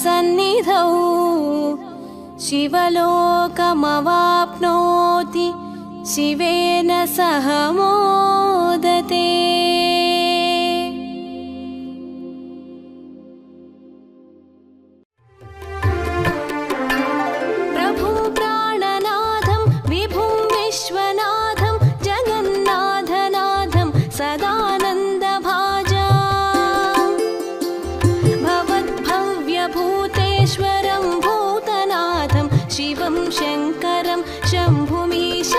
सन्निधौ शिवलोकमवाप्नोति शिवेन सह मोदते। प्रभुं प्राणनाथं विभुं विश्वनाथं जगन्नाथनाथं सदानन्दभाजा भवद्भव्यभूतेश्वरं भूतनाथं शिवं शङ्करं शम्भुमीशानमीडे।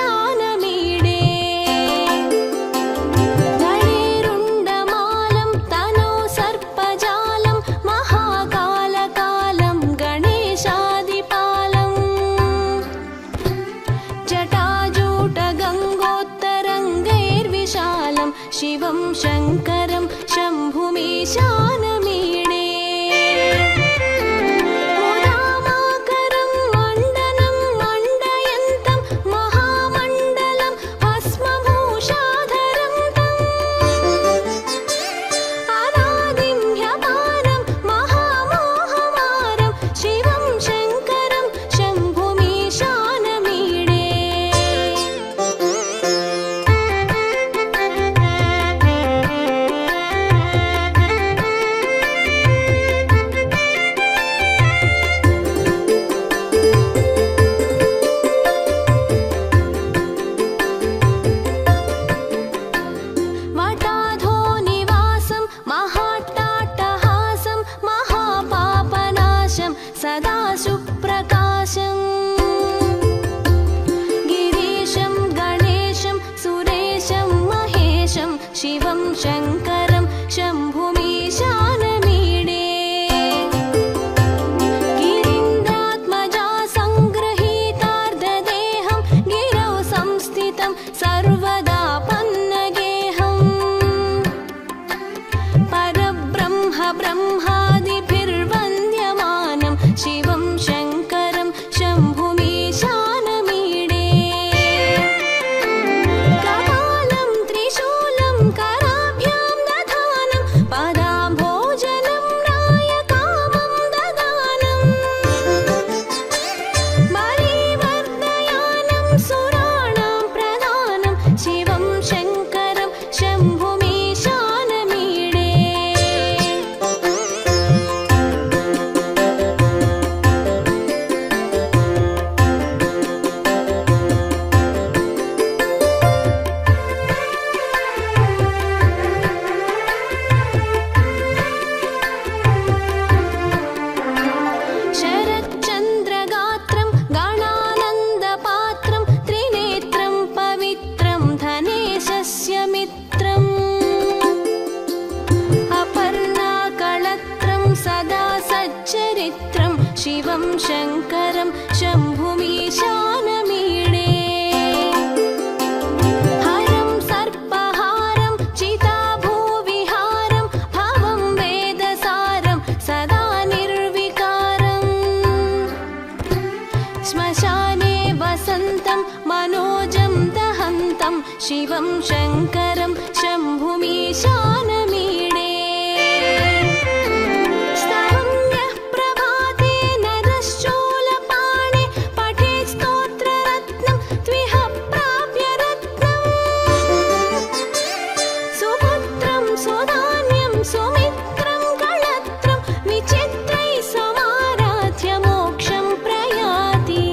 गणेरुण्डमालं तनौ सर्पजालं महाकालकालं गणेशादिपालं जटाजूटगङ्गोत्तरङ्गैर्विशालं शिवं शङ्करं शम्भुमीशानमीडे। सदा सुप्रकाशं गिरीशं गणेशं सुरेशं महेशं शिवं शङ्करं शम्भुमीशानमीडे। गिरीन्द्रात्मजा सङ्गृहीतार्धदेहं गिरौ संस्थितं सर्वदा पन्नगेहं परब्रह्म ब्रह्मादिभिर्वन्द्यमानं शिवं शङ्करं शम्भुमीशानमीडे। कपालं त्रिशूलं कराभ्यां दधानं पदाम्भोजनं नायकामं ददानं बलिवर्धयानं सुराणां प्रदानं शिवं शङ्करं शम्भुमीशानमीडे। शरच्चन्द्रगात्रं गणानन्दपात्रं त्रिनेत्रं पवित्रं धनेशस्य मित्रम् अपर्णाकळत्रं सदा सच्चरित्रं शिवं शङ्करं शम्भुमीशानमीडे। हरं सर्पहारं चिताभूविहारं भवं वेदसारं सदा निर्विकारम् श्मशाने वसन्तं मनोजं दहन्तं शिवं शङ्करं शम्भुमीशानमीडे। स्तवन्यः प्रभाते नरश्चूलपाणे पठेत् स्तोत्ररत्नं त्विह प्राप्य रत्नम् सुपुत्रं सुधान्यं सुमित्रं कळत्रं विचित्रैः समाराध्य मोक्षं प्रयाति।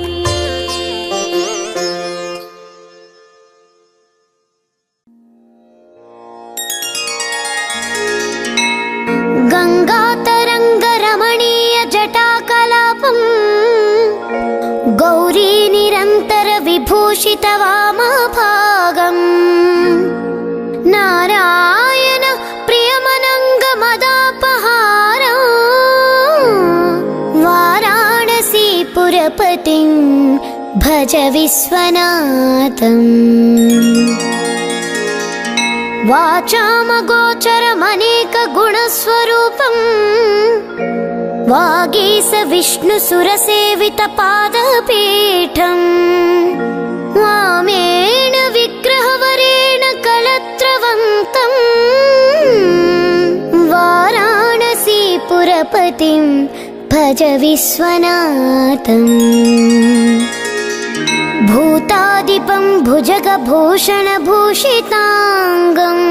गङ्गातरङ्गरमणीय जटाकलापं गौरी निरन्तर विभूषितवामभागम् नारायण प्रियमनङ्गमदापहारं वाराणसीपुरपतिं भज विश्वनाथम्। वाचामगोचरमनेकगुणस्वरूपम् वागीश विष्णुसुरसेवितपादपीठम् वामेण विग्रहवरेण कलत्रवन्तम् वाराणसीपुरपतिं भज विश्वनाथम् भूतादिपं भुजगभूषणभूषिताङ्गम्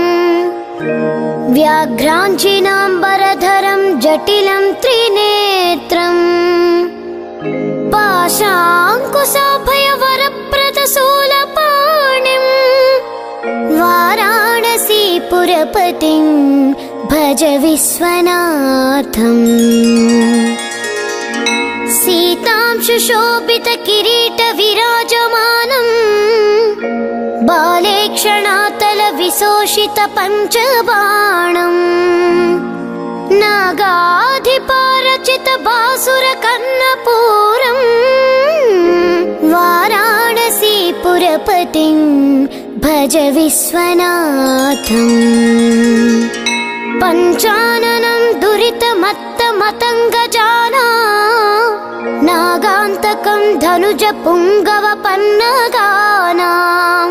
व्याघ्राञ्चिनाम्बरधरं जटिलं त्रिनेत्रम् पाशाङ्कुशाभयवरप्रदशूलपाणिम् वाराणसीपुरपतिं भज विश्वनाथम् सीतां सुशोभितकिरीटविराजमानम् बालेक्षणातलविशोषितपञ्चबाणम् नागाधिपारचितबासुरकर्णपूरम् वाराणसीपुरपतिं भज विश्वनाथम् पञ्चाननं दुरितमत्तमतङ्गजाना नागान्तकं धनुजपुङ्गवपन्नगानां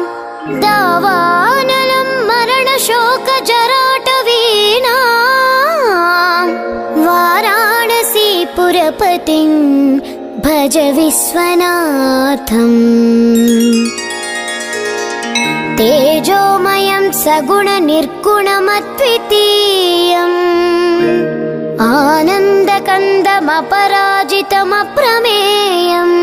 दावानलं मरणशोकजराटवीणां वाराणसीपुरपतिं भज विश्वनाथम् तेजोमयं सगुणनिर्गुणमद्वितीयम् आनन्दकन्दमपराजितमप्रमेयम्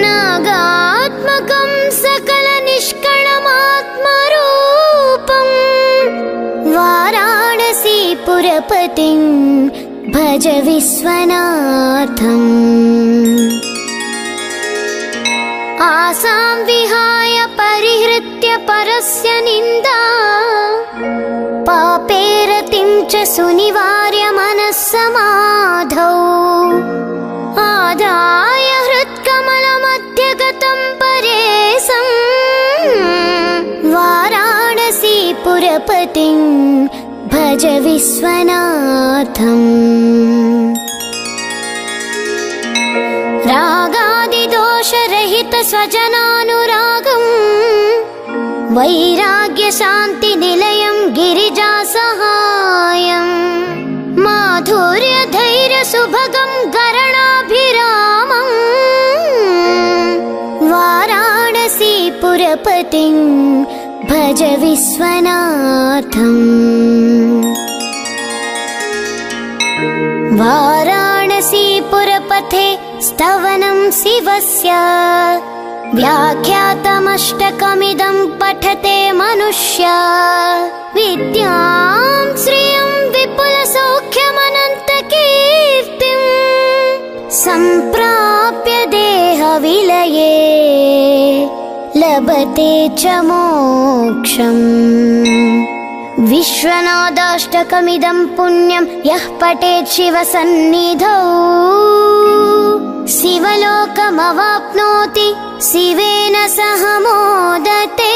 नागात्मकं सकलनिष्कळमात्मरूपम् वाराणसीपुरपतिं भज विश्वनाथम् आसां विहाय परिहृत्य परस्य निन्दा पापेरतिं च सुनिवार्य मनस्समाधौ आदाय हृत्कमलमध्यगतं परेशं वाराणसीपुरपतिं भज विश्वनाथम् रागादिदोषरहितस्वजनानुरागम् वैराग्यशान्तिनिलयं गिरिजासहायम् माधुर्यधैर्यसुभगं गरणाभिरामम् वाराणसीपुरपतिं भज विश्वनाथम् वाराणसीपुरपथे स्तवनं शिवस्य व्याख्यातमष्टकमिदं पठते मनुष्य विद्यां श्रियं विपुलसौख्यमनन्तकीर्तिं सम्प्राप्य देहविलये लभते च मोक्षम् विश्वनाथाष्टकमिदं पुण्यं यः पठेत् शिवसन्निधौ शिवलोकमवाप्नोति शिवेन सह मोदते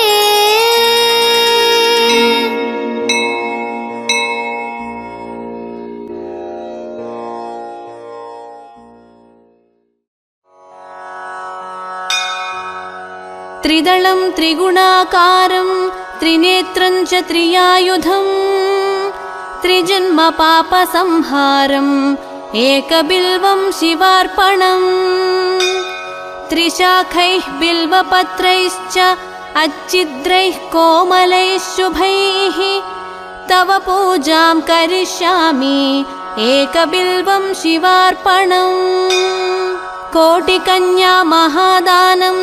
त्रिदलं त्रिगुणाकारं त्रिनेत्रं च त्रियायुधम् त्रिजन्म पापसंहारम् एकबिल्वं शिवार्पणम् त्रिशाखैः बिल्वपत्रैश्च अच्छिद्रैः कोमलैः शुभैः तव पूजां करिष्यामि एकबिल्वं शिवार्पणम् कोटिकन्या महादानं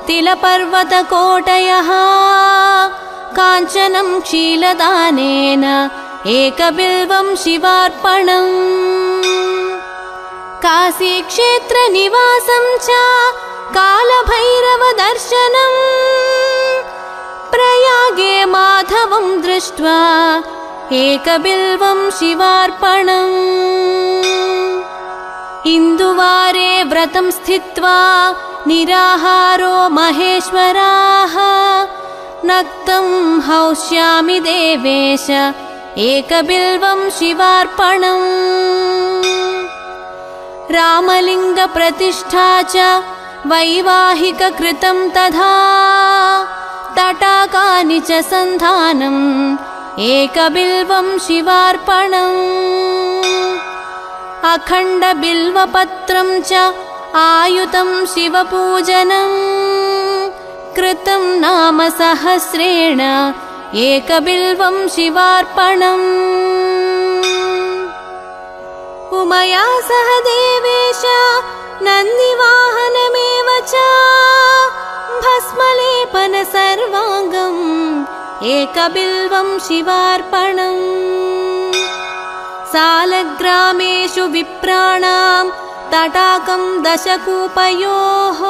तिलपर्वतकोटयः काञ्चनं शीलदानेन एकबिल्वं शिवार्पणम् काशीक्षेत्रनिवासं च कालभैरवदर्शनम् प्रयागे माधवं दृष्ट्वा एकबिल्वं शिवार्पणम् इन्दुवारे व्रतं स्थित्वा निराहारो महेश्वराः नक्तं हौष्यामि देवेश एकबिल्वं शिवार्पणम् रामलिङ्गप्रतिष्ठा च वैवाहिककृतं तथा तटाकानि च सन्धानम् एकबिल्वं शिवार्पणम् अखण्डबिल्वपत्रं च आयुतं शिवपूजनं कृतं नाम सहस्रेण एकबिल्वं शिवार्पणम् उमया सह देवेश नन्दिवाहनमेव च भस्मलेपन सर्वाङ्गम् एकबिल्वं शिवार्पणम् सालग्रामेषु विप्राणां तटाकं दशकूपयोः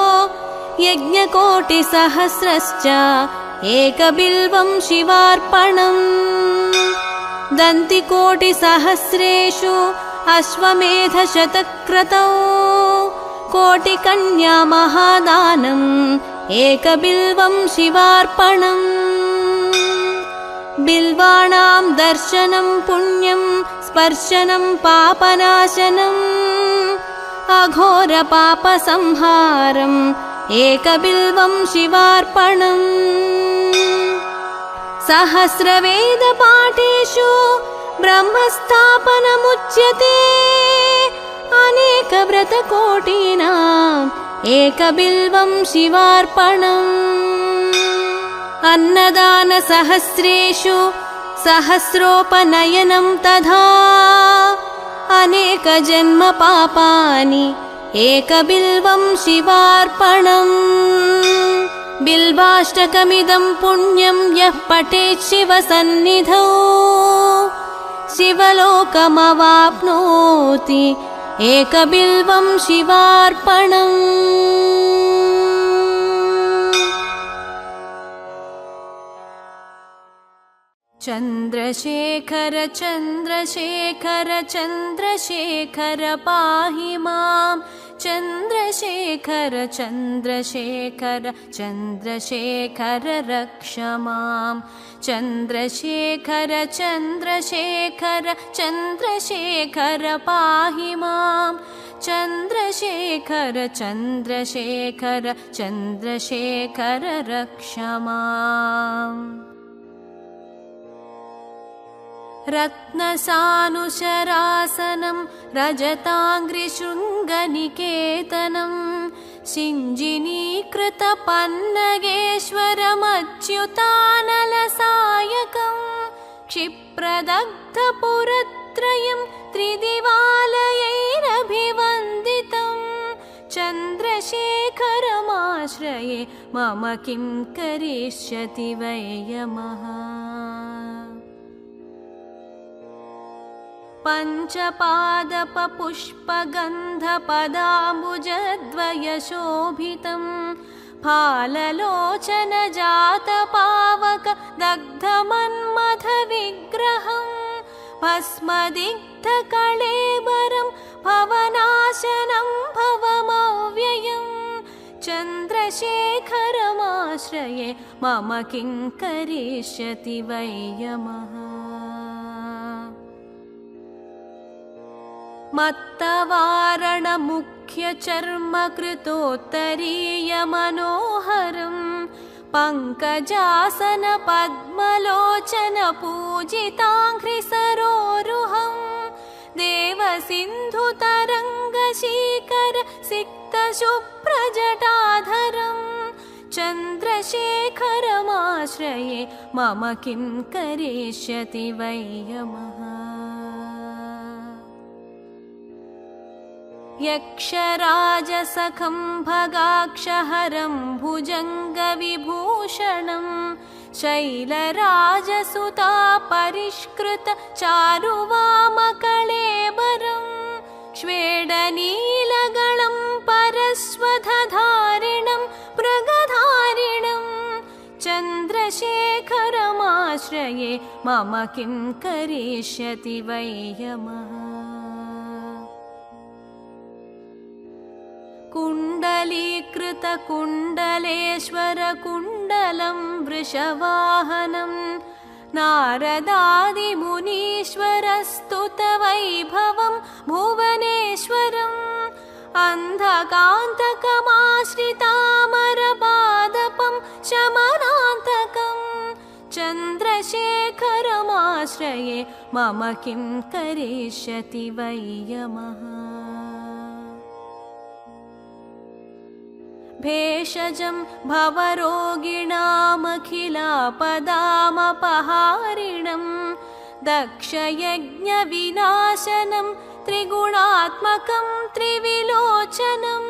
यज्ञकोटिसहस्रश्च एकबिल्वं शिवार्पणम् दन्तिकोटिसहस्रेषु अश्वमेधशतक्रतौ कोटिकन्या महादानम् एकबिल्वं शिवार्पणम् बिल्वाणां दर्शनं पुण्यं स्पर्शनं पापनाशनम् अघोरपापसंहारम् एकबिल्वं शिवार्पणम् सहस्रवेदपाठेषु ब्रह्मस्थापनमुच्यते अनेकव्रतकोटीनाम् एकबिल्वं शिवार्पणम् अन्नदानसहस्रेषु सहस्रोपनयनं तथा अनेकजन्मपापानि एकबिल्वं शिवार्पणम् बिल्वाष्टकमिदं पुण्यं यः पठेत् शिवसन्निधौ शिवलोकमवाप्नोति एकबिल्वं शिवार्पणम् चन्द्रशेखर चन्द्रशेखर चन्द्रशेखर पाहि मां चन्द्रशेखर चन्द्रशेखर चन्द्रशेखर रक्ष मां चन्द्रशेखर चन्द्रशेखर चन्द्रशेखर पाहि मां चन्द्रशेखर चन्द्रशेखर चन्द्रशेखर रक्ष माम् रत्नसानुशरासनं रजताङ्घ्रिशृङ्गनिकेतनं सिञ्जिनीकृतपन्नगेश्वरमच्युतानलसायकं क्षिप्रदग्धपुरत्रयं त्रिदिवालयैरभिवन्दितं चन्द्रशेखरमाश्रये मम किं करिष्यति वै यमः पञ्चपादपपुष्पगन्धपदाम्बुजद्वयशोभितं फाललोचनजातपावक दग्धमन्मथविग्रहं भस्मदिग्धकळेबरं भवनाशनं भवमव्ययं चन्द्रशेखरमाश्रये मम किं करिष्यति वै यमः मत्तवारणमुख्यचर्मकृतोत्तरीयमनोहरं पङ्कजासनपद्मलोचनपूजिताङ्घ्रिसरोरुहं देवसिन्धुतरङ्गशीकर सिक्तशुभ्रजटाधरं चन्द्रशेखरमाश्रये मम किं करिष्यति वै यमः यक्षराजसखं भगाक्षहरं भुजङ्गविभूषणं शैलराजसुतापरिष्कृत चारुवामकळेबरं श्वेडनीलगलं परस्वधधारिणं मृगधारिणं चन्द्रशेखरमाश्रये मम किं करिष्यति वै यमः कुण्डलीकृतकुण्डलेश्वरकुण्डलं वृषवाहनं नारदादिमुनीश्वरस्तुतवैभवं भुवनेश्वरम् अन्धकान्तकमाश्रितामरपादपं शमनान्तकं चन्द्रशेखरमाश्रये मम किं करिष्यति वै यमः। भेषजं भवरोगिणामखिलापदामपहारिणं दक्षयज्ञविनाशनं त्रिगुणात्मकं त्रिविलोचनं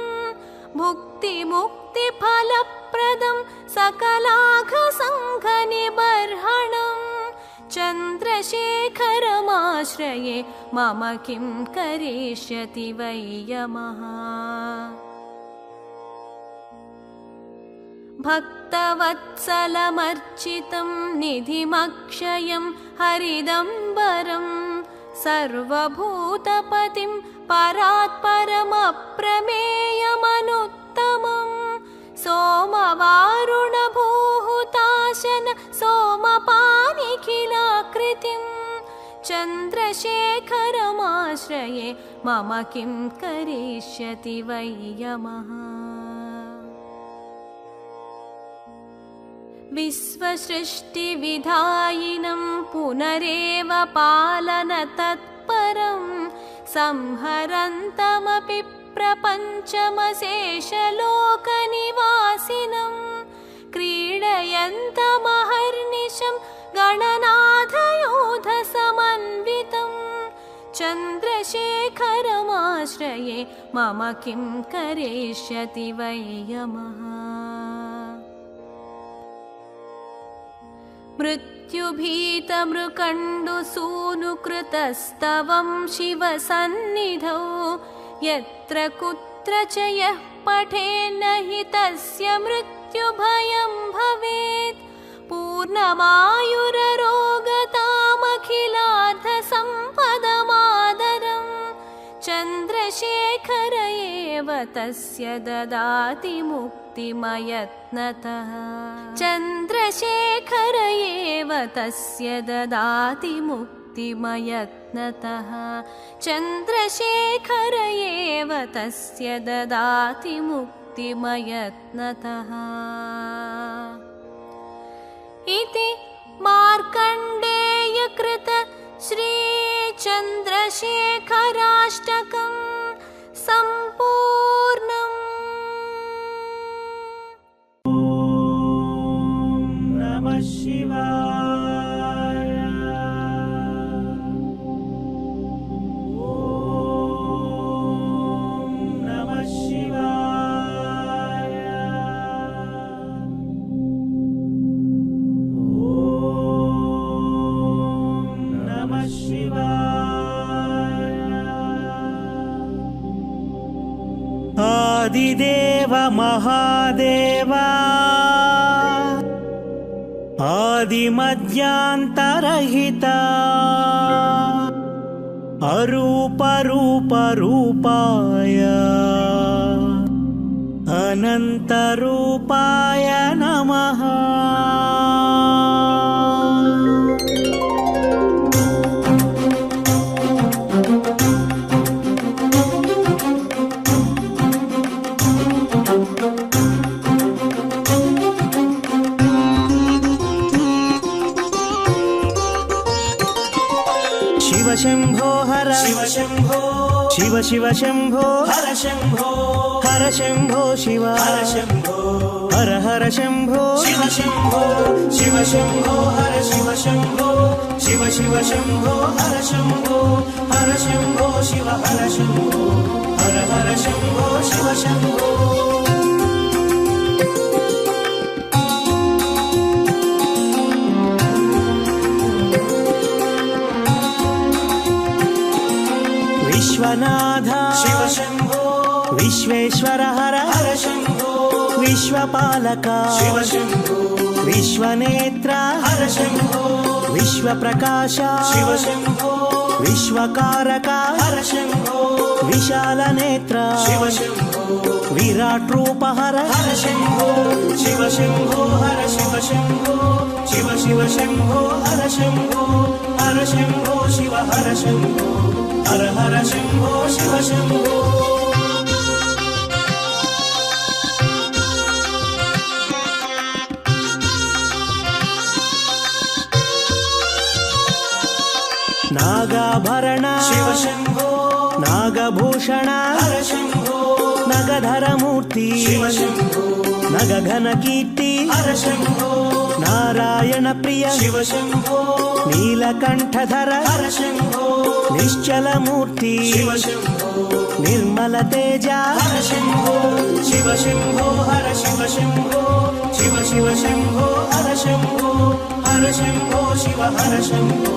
भुक्तिमुक्तिफलप्रदं सकलाघसङ्घनिबर्हणं चन्द्रशेखरमाश्रये मम किं करिष्यति वै यमः। भक्तवत्सलमर्चितं निधिमक्षयं हरिदम्बरं सर्वभूतपतिं परात्परमप्रमेयमनुत्तमं सोमवारुणभूहुताशन सोमपानिखिलाकृतिं चन्द्रशेखरमाश्रये मम किं करिष्यति वै यमः। विश्वसृष्टिविधायिनं पुनरेव पालनतत्परं संहरन्तमपि प्रपञ्चमशेषलोकनिवासिनं क्रीडयन्तमहर्निशं गणनाथयोधसमन्वितं चन्द्रशेखरमाश्रये मम किं करिष्यति वै यमः। मृत्युभीतमृकण्डुसूनुकृतस्तवं शिवसन्निधौ यत्र कुत्र च यः पठेन्न हि तस्य मृत्युभयं भवेत्। पूर्णमायुररोगतामखिलार्थसम्पदमादरं चन्द्रशेखर एव तस्य ददाति मुक्तिमयत्नतः। चन्द्रशेखर एव तस्य ददाति मुक्तिमयत्नतः। चन्द्रशेखर एव तस्य ददाति मुक्तिमयत्नतः। इति मार्कण्डेयकृत श्रीचन्द्रशेखराष्टकं सम्पूर्णम्। नमः शिवाय। ॐ नमः शिवाय। ॐ नमः शिवाय। आदिदेव महादेवा आदिमध्यान्तरहिता अरूपरूपरूपाय अनन्तरूपाय नमः। शिव शंभो हर शिव शंभो शिव शिव शंभो हर शंभो हर शंभो शिव हर शंभो हर हर शंभो शिव शंभो शिव शंभो हर शिव शंभो शिव शिव शंभो हर शंभो हर शंभो शिव हर शंभो हर हर शंभो शिव शंभो। विश्वनाथ शिव शंभो विश्वेश्वर हर हर शंभो विश्वपालक शिव शंभो विश्वनेत्र हर शंभो विश्वप्रकाश शिव शंभो विश्वकारक हर शंभो विशालनेत्र शिव शंभो विराट रूप हर हर शंभो शिव शंभो हर शिव शंभो शिव शिव शंभो हर शंभो हर शंभो शिव हर शंभो हर हर शंभो शिव शंभो। నాగాభరణ శివ శంభో నాగభూషణ హర శంభో నగధరమూర్తి శివ శంభో నగఘన కీర్తి హర శంభో నారాయణ ప్రియ శివ శంభో నీలకంఠధర హర శంభో నిశ్చలమూర్తి శివ శంభో నిర్మల తేజ హర శంభో శివ శంభో హర శివ శంభో శివ శివ శంభో హర శంభో హర శంభో శివ హర శంభో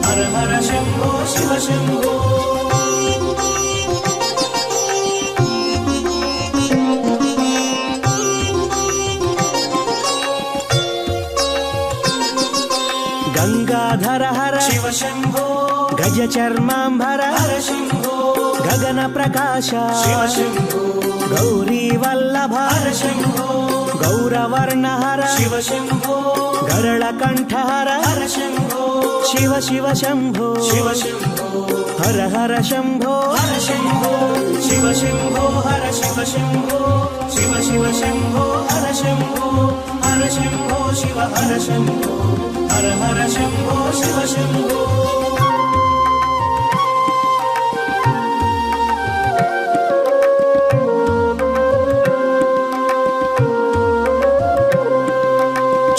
హర హర శంభో శివ శంభో గంగాధర హర శివ శంభో గజ చర్మాంబర హర శంభో గగన ప్రకాశ శివ శంభో గౌరీ వల్లభ హర శంభో గౌరవర్ణ హర శివ శంభో గరళ కంఠహర హర శంభో శివ శివ శంభో శివ శంభో హర హర శంభో హర శంభో శివ శంభో హర శివ శంభో శివ శివ శంభో హర శంభో హర శంభో శివ హర శంభో హర హర శంభో శివ శంభో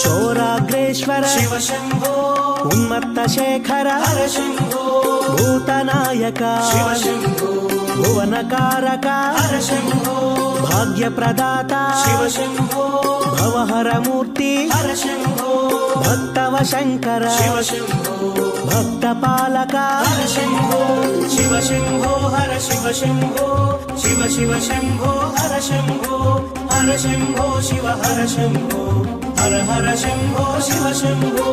చోరాగ్రేశ్వర శివ శంభో ఉన్మత్త శేఖర హర శంభో భూతనాయక శివ శంభో భువనకారక హర శంభో భాగ్యప్రదాత శివ శంభో భవహర మూర్తి హర శంభో భక్తవ శంకర శివ శంభో భక్త పాలక హర శంభో శివ శంభో హర శివ శంభో శివ శివ శంభో హర శంభో హర శంభో శివ హర శంభో హర హర శంభో శివ శంభో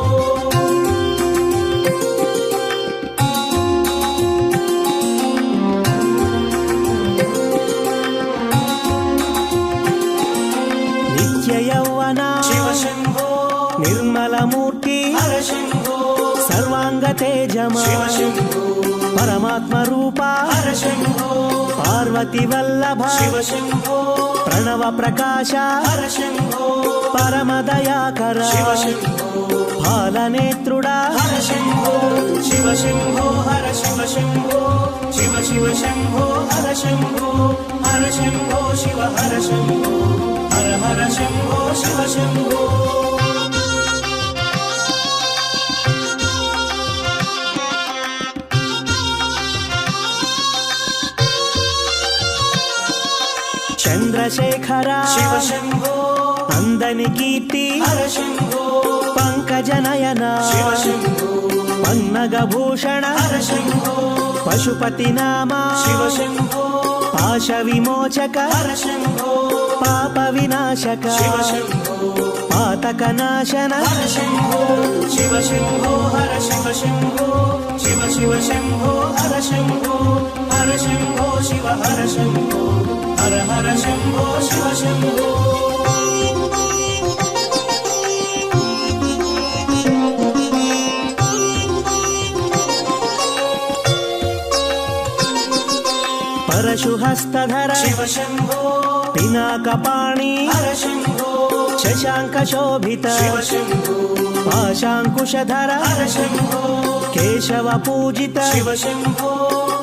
నిత్య యౌవన శివ శంభో నిర్మలమూర్తి హర శంభో సర్వాంగ తేజమా శివ శంభో పరమాత్మ రూప హర శంభో పార్వతి వల్లభ శివ శంభో ప్రణవ ప్రకాశ హర శంభో పరమదయాకర శివ శంభో పాలనేత్రుడా హర శంభో శివ శంభో హర శివ శంభో శివ శివ శంభో హర శంభో హర శంభో శివ హర శంభో హర హర శంభో శివ శంభో చంద్రశేఖర శివ శంభో అందని కీర్తి హర శంభో పంకజనయన శివ శంభో పన్నగభూషణ హర శంభో పశుపతి నామ శివ శంభో పాశ విమోచక హర శంభో పాప వినాశక శివ శంభో పాతక నాశన హర శంభో శివ శంభో హర శివ శంభో శివ శివ శంభో హర శంభో హర శంభో శివ హర శంభో హర హర శంభో శివ శంభో పరశుహస్తధర శివ శంభో పినాకపాణి హర శంభో శశాంక శోభిత శివ శంభో పాశాంకుశధర హర శంభో కేశవ పూజిత శివ శంభో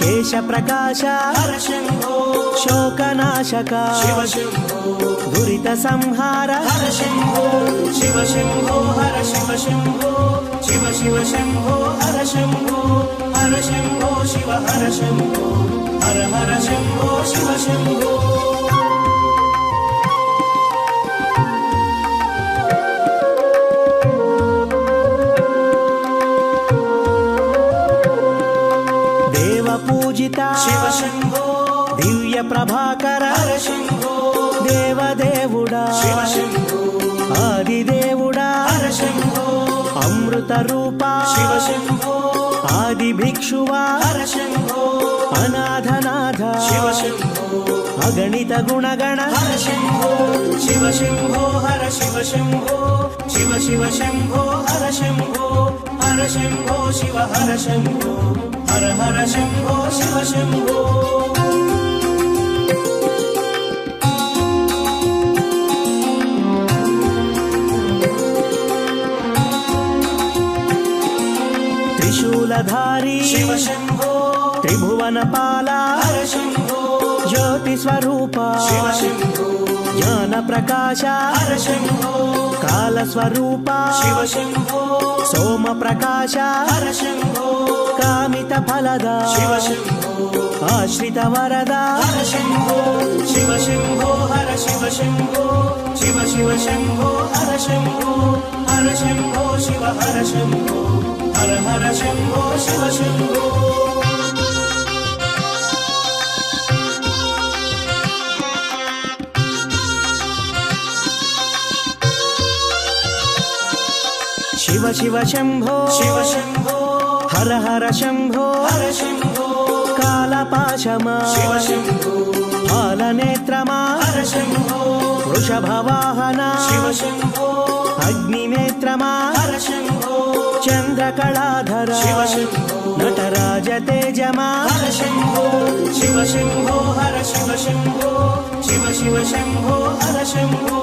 కేశ ప్రకాశ హర శంభో శోకనాశక శివ శంభో దురిత సంహార హర శంభో శివ శంభో హర శివ శంభో శివ శివ శంభో హర శంభో హర శంభో శివ హర శంభో హర హర శంభో శివ శంభో దేవ పూజిత శివ శంభో దివ్య ప్రభాకర హర శంభో దేవదేవుడా శివ శంభో ఆదిదేవుడా హర శంభో అమృత రూప శివ శంభో ఆది భిక్షువా హర శంభో అనాథనాథ శివ శంభో అగణిత గుణగణ హర శంభో శివ శంభో హర శివ శంభో శివ శివ శంభో హర శంభో హర శంభో శివ హర శంభో హర హర శంభో శివ శంభో త్రిశూలధారి శివ త్రిభువనపాల హర శంభో జ్యోతి స్వరూప శివ శంభో జ్ఞాన ప్రకాశ హర శంభో కాల స్వరూప శివ శంభో సోమ ప్రకాశ హర శంభో కామిత ఫలద శివ శంభో ఆశ్రిత వరద హర శంభో శివ శంభో హర శివ శంభో శివ శివ శంభో హర శంభో హర శంభో శివ హర శంభో హర హర శంభో శివ శంభో శివ శివ శంభో శివ శంభో హర హర శంభో హర శంభో కాలపాశమా శివ శంభో పాలనేత్రమా హర శంభో వృషభవాహన శివ శంభో అగ్నినేత్రమా హర శంభో చంద్రకళాధర శివ శంభో నటరాజ తేజమా హర శంభో శివ శంభో హర శివ శంభో శివ శివ శంభో హర శంభో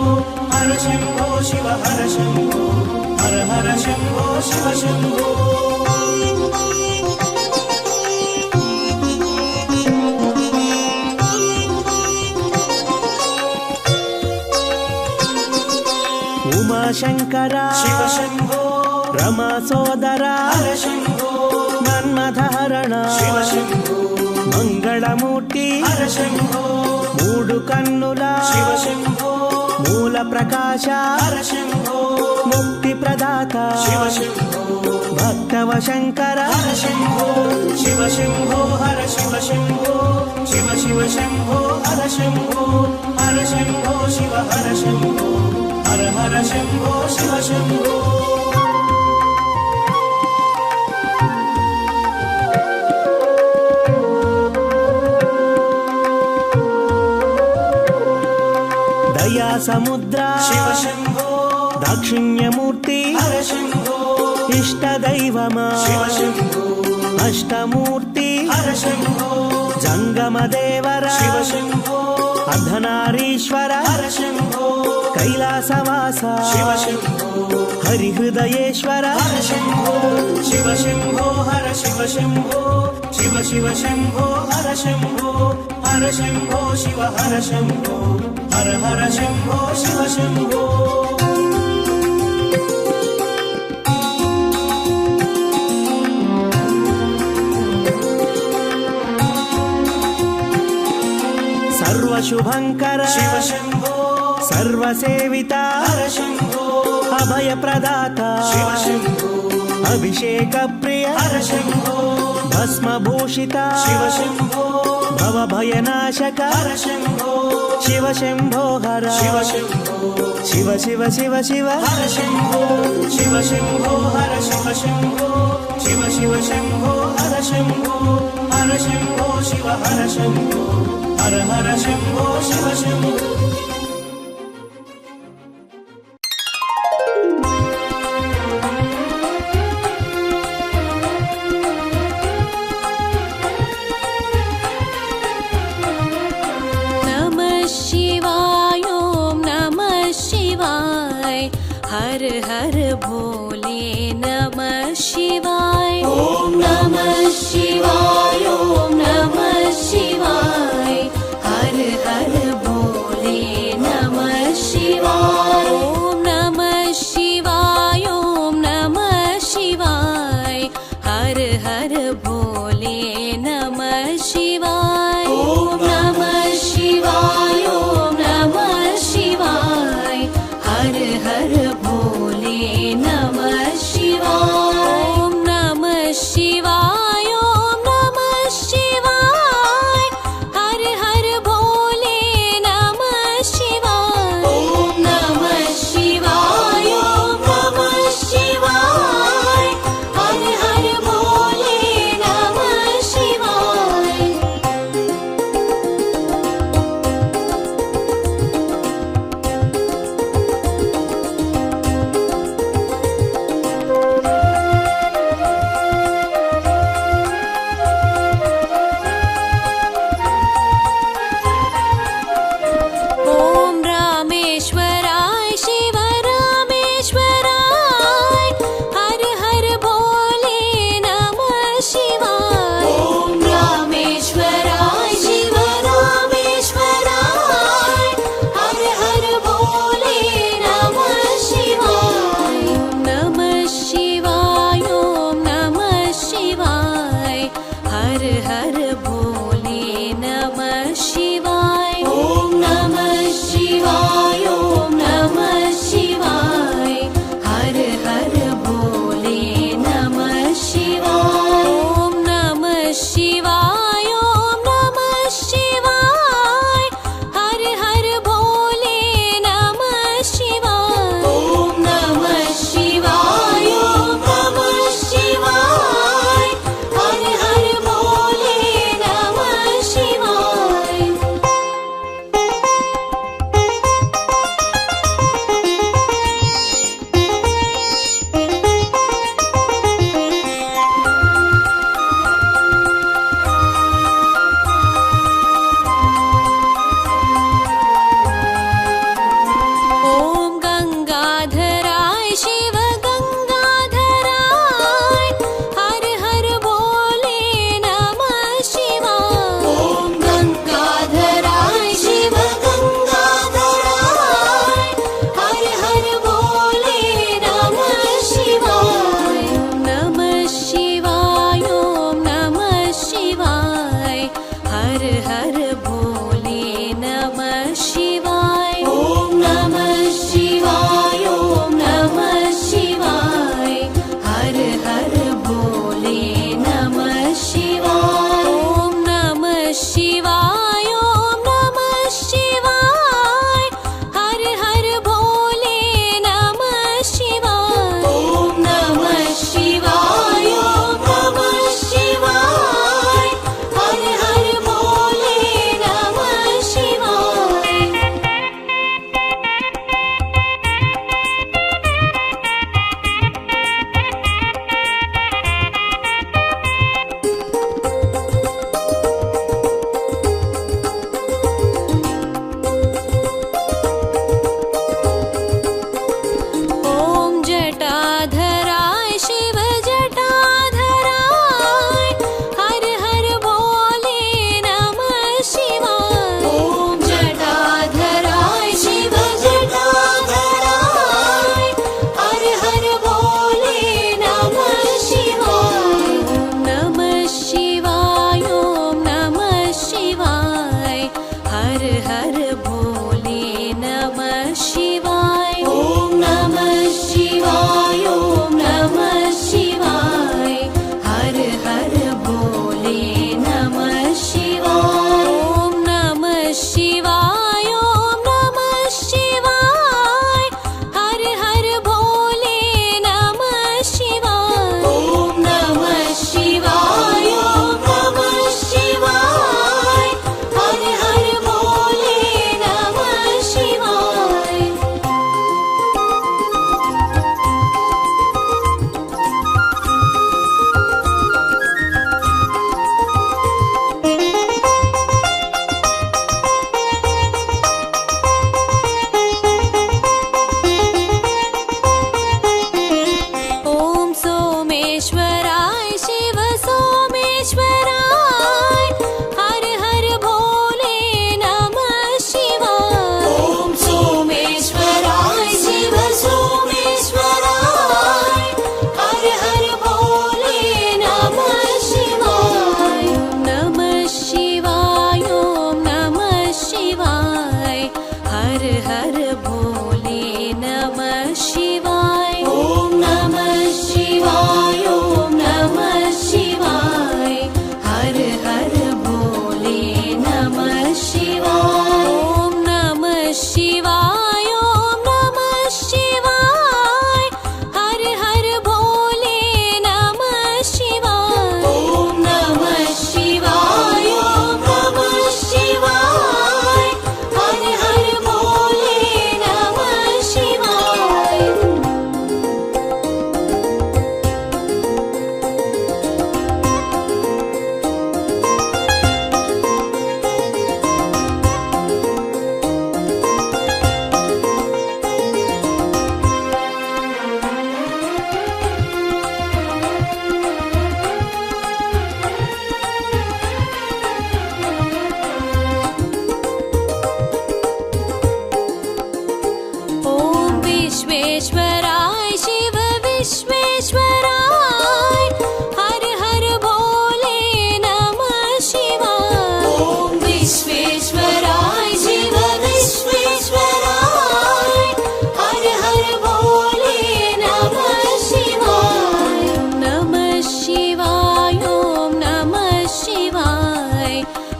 హర శంభో శివ హర శంభో హర హర శంభో శివ శంభో ఉమాశంకర శివ శంభో రమా సోదర హర శంభో మన్మథహరణ శివ శంభో మంగళమూర్తి హర శంభో మూడు కన్నుల శివ శంభో మూల ప్రకాశ హర శంభో ముక్తి ప్రదాత శివ శంభో భక్తవ శంకర హర శంభో శివ శంభో హర శివ శంభో శివ శివ శంభో హర శంభో హర శంభో శివ హర శంభో హర హర శంభో శివ శంభో దయా సముద్ర శివ శంభో దాక్షిణ్యమూర్తి హర శంభో ఇష్ట దైవమా శివ శంభో అష్టమూర్తి హర శంభో జంగమ దేవర శివ శంభో అర్ధనారీశ్వర హర శంభో కైలాసవాస శివ శంభో హరిహృదయేశ్వర హర శంభో శివ శంభో హర శివ శంభో శివ శివ శంభో హర శంభో హర శంభో శివ హర శంభో హర హర శంభో శివ శంభో సర్వశుభంకర శివ శంభో సర్వసేవిత హర శంభో అభయ ప్రదాత శివ శంభో అభిషేక ప్రియ హర శంభో భస్మభూషిత శివ శంభో భవభయనాశక హర శంభో శివ శంభో హర శివ శంభో శివ శివ శివ శివ హర శంభో శివ శంభో హర శివ శంభో శివ శివ శంభో హర శంభో హర శంభో శివ హర శంభో హర హర శంభో శివ శంభో हर हर भोले नमः शिवाय ओम नमः शिवाय ओम नमः शिवाय हर हर भोले नमः शिवाय ओम नमः शिवाय ओम नमः शिवाय हर हर भोले नमः शिवाय ओम नमः शिवाय ओम नमः शिवाय हर हर भोले नमः हर भोले नमः शिवाय। ॐ नमः शिवाय ॐ नमः शिवाय हर हर भोले नमः शिवाय। ॐ नमः शिवाय ॐ नमः शिवाय हर हर भोले नमः शिवाय। ॐ नमः शिवाय ॐ नमः शिवाय हर हर भोले नमः शिवाय। ॐ विश्वेश्वराय शिव विश्वेश्वराय हर हर भोले नमः शिवाय। ॐ विश्वेश्वराय शिव विश्वेश्वराय हर हर भोले नमः शिवाय। नमः शिवाय ॐ नमः शिवाय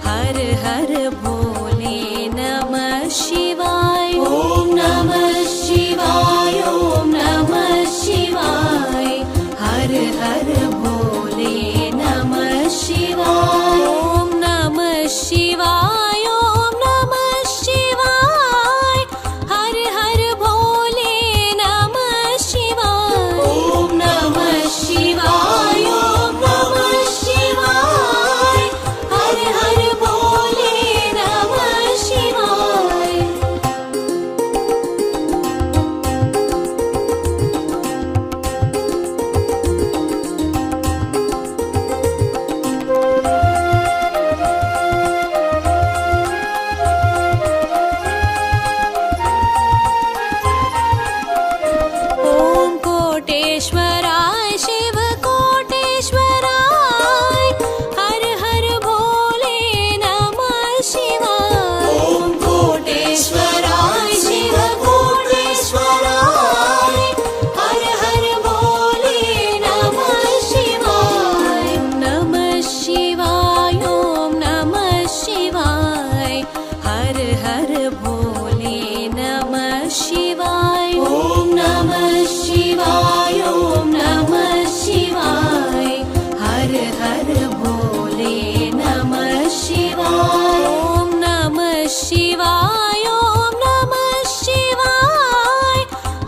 हर हर भोले नमः शिवाय। ॐ नमः शिवाय ॐ नमः शिवाय हर हर भोले नमः शिवाय। ॐ नमः शिवाय ॐ नमः शिवाय हर हर भोले नमः शिवाय। ॐ नमः शिवाय ॐ नमः शिवाय हर हर भोले नमः शिवाय। ॐ कोटेश्वराय शिव कोटेश्वराय हर हर भोले नमः शिवाय। ॐ कोटेश्वराय शिव कोटेश्वराय हर हर भोले नमः शिवाय। नमः शिवाय ॐ नमः शिवाय हर हर भोले नमः शिवाय। ॐ नमः शिवाय ॐ नमः शिवाय हर हर भोले नमः शिवाय। ॐ नमः शिवाय ॐ नमः शिवाय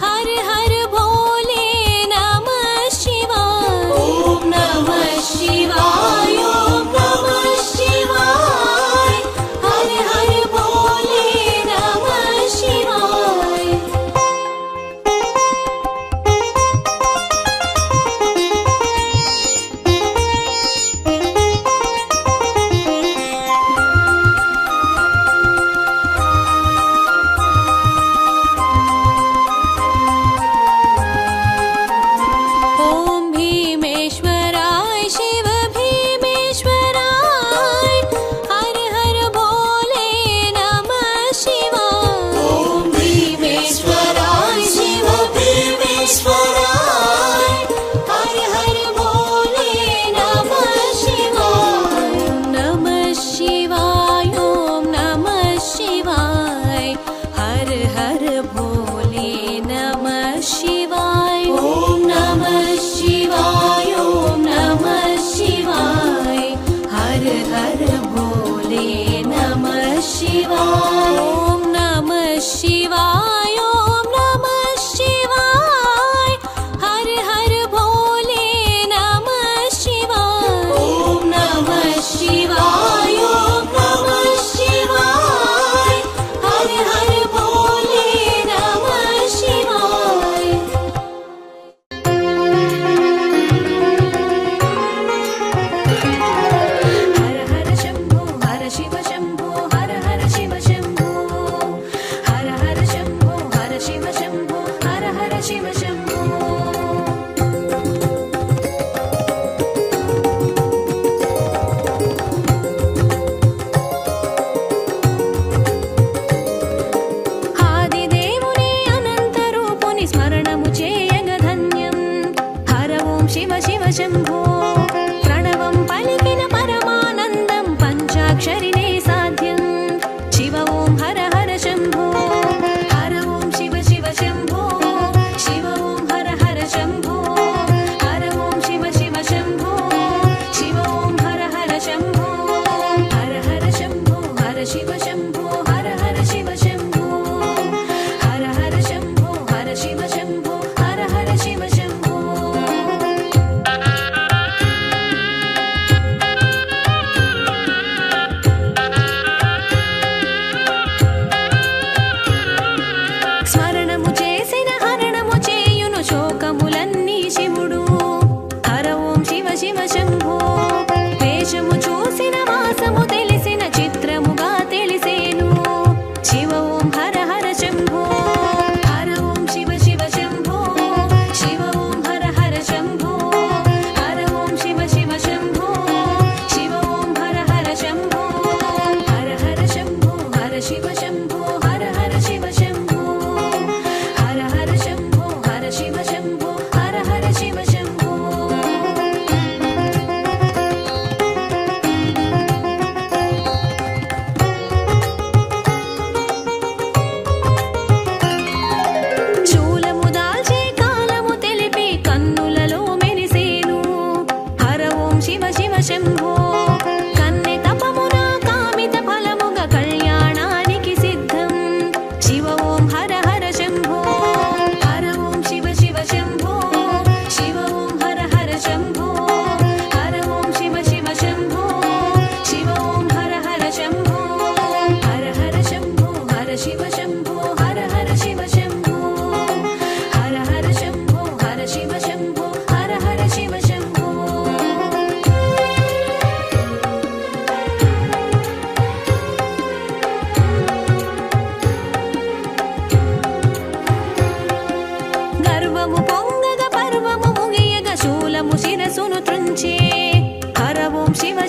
हर हर भोले नमः शिवाय। ॐ नमः शिवाय ॐ नमः शिवाय हर हर भोले नमः शिवाय। ॐ भीमेश्वराय शिव भीमेश्वराय हर हर भोले नमः शिवाय। ॐ भीमेश्वराय शिव भीमेश्वराय हर हर भोले नमः शिवाय। नमः शिवाय ॐ नमः शिवाय हर हर भोले नमः शिवाय। ॐ नमः शिवाय ॐ नमः शिवाय हर हर भोले नमः शिवाय। ॐ नमः शिवाय ॐ नमः शिवाय हर हर भोले नमः शिवाय। ॐ नमः शिवाय ॐ नमः शिवाय हर हर भोले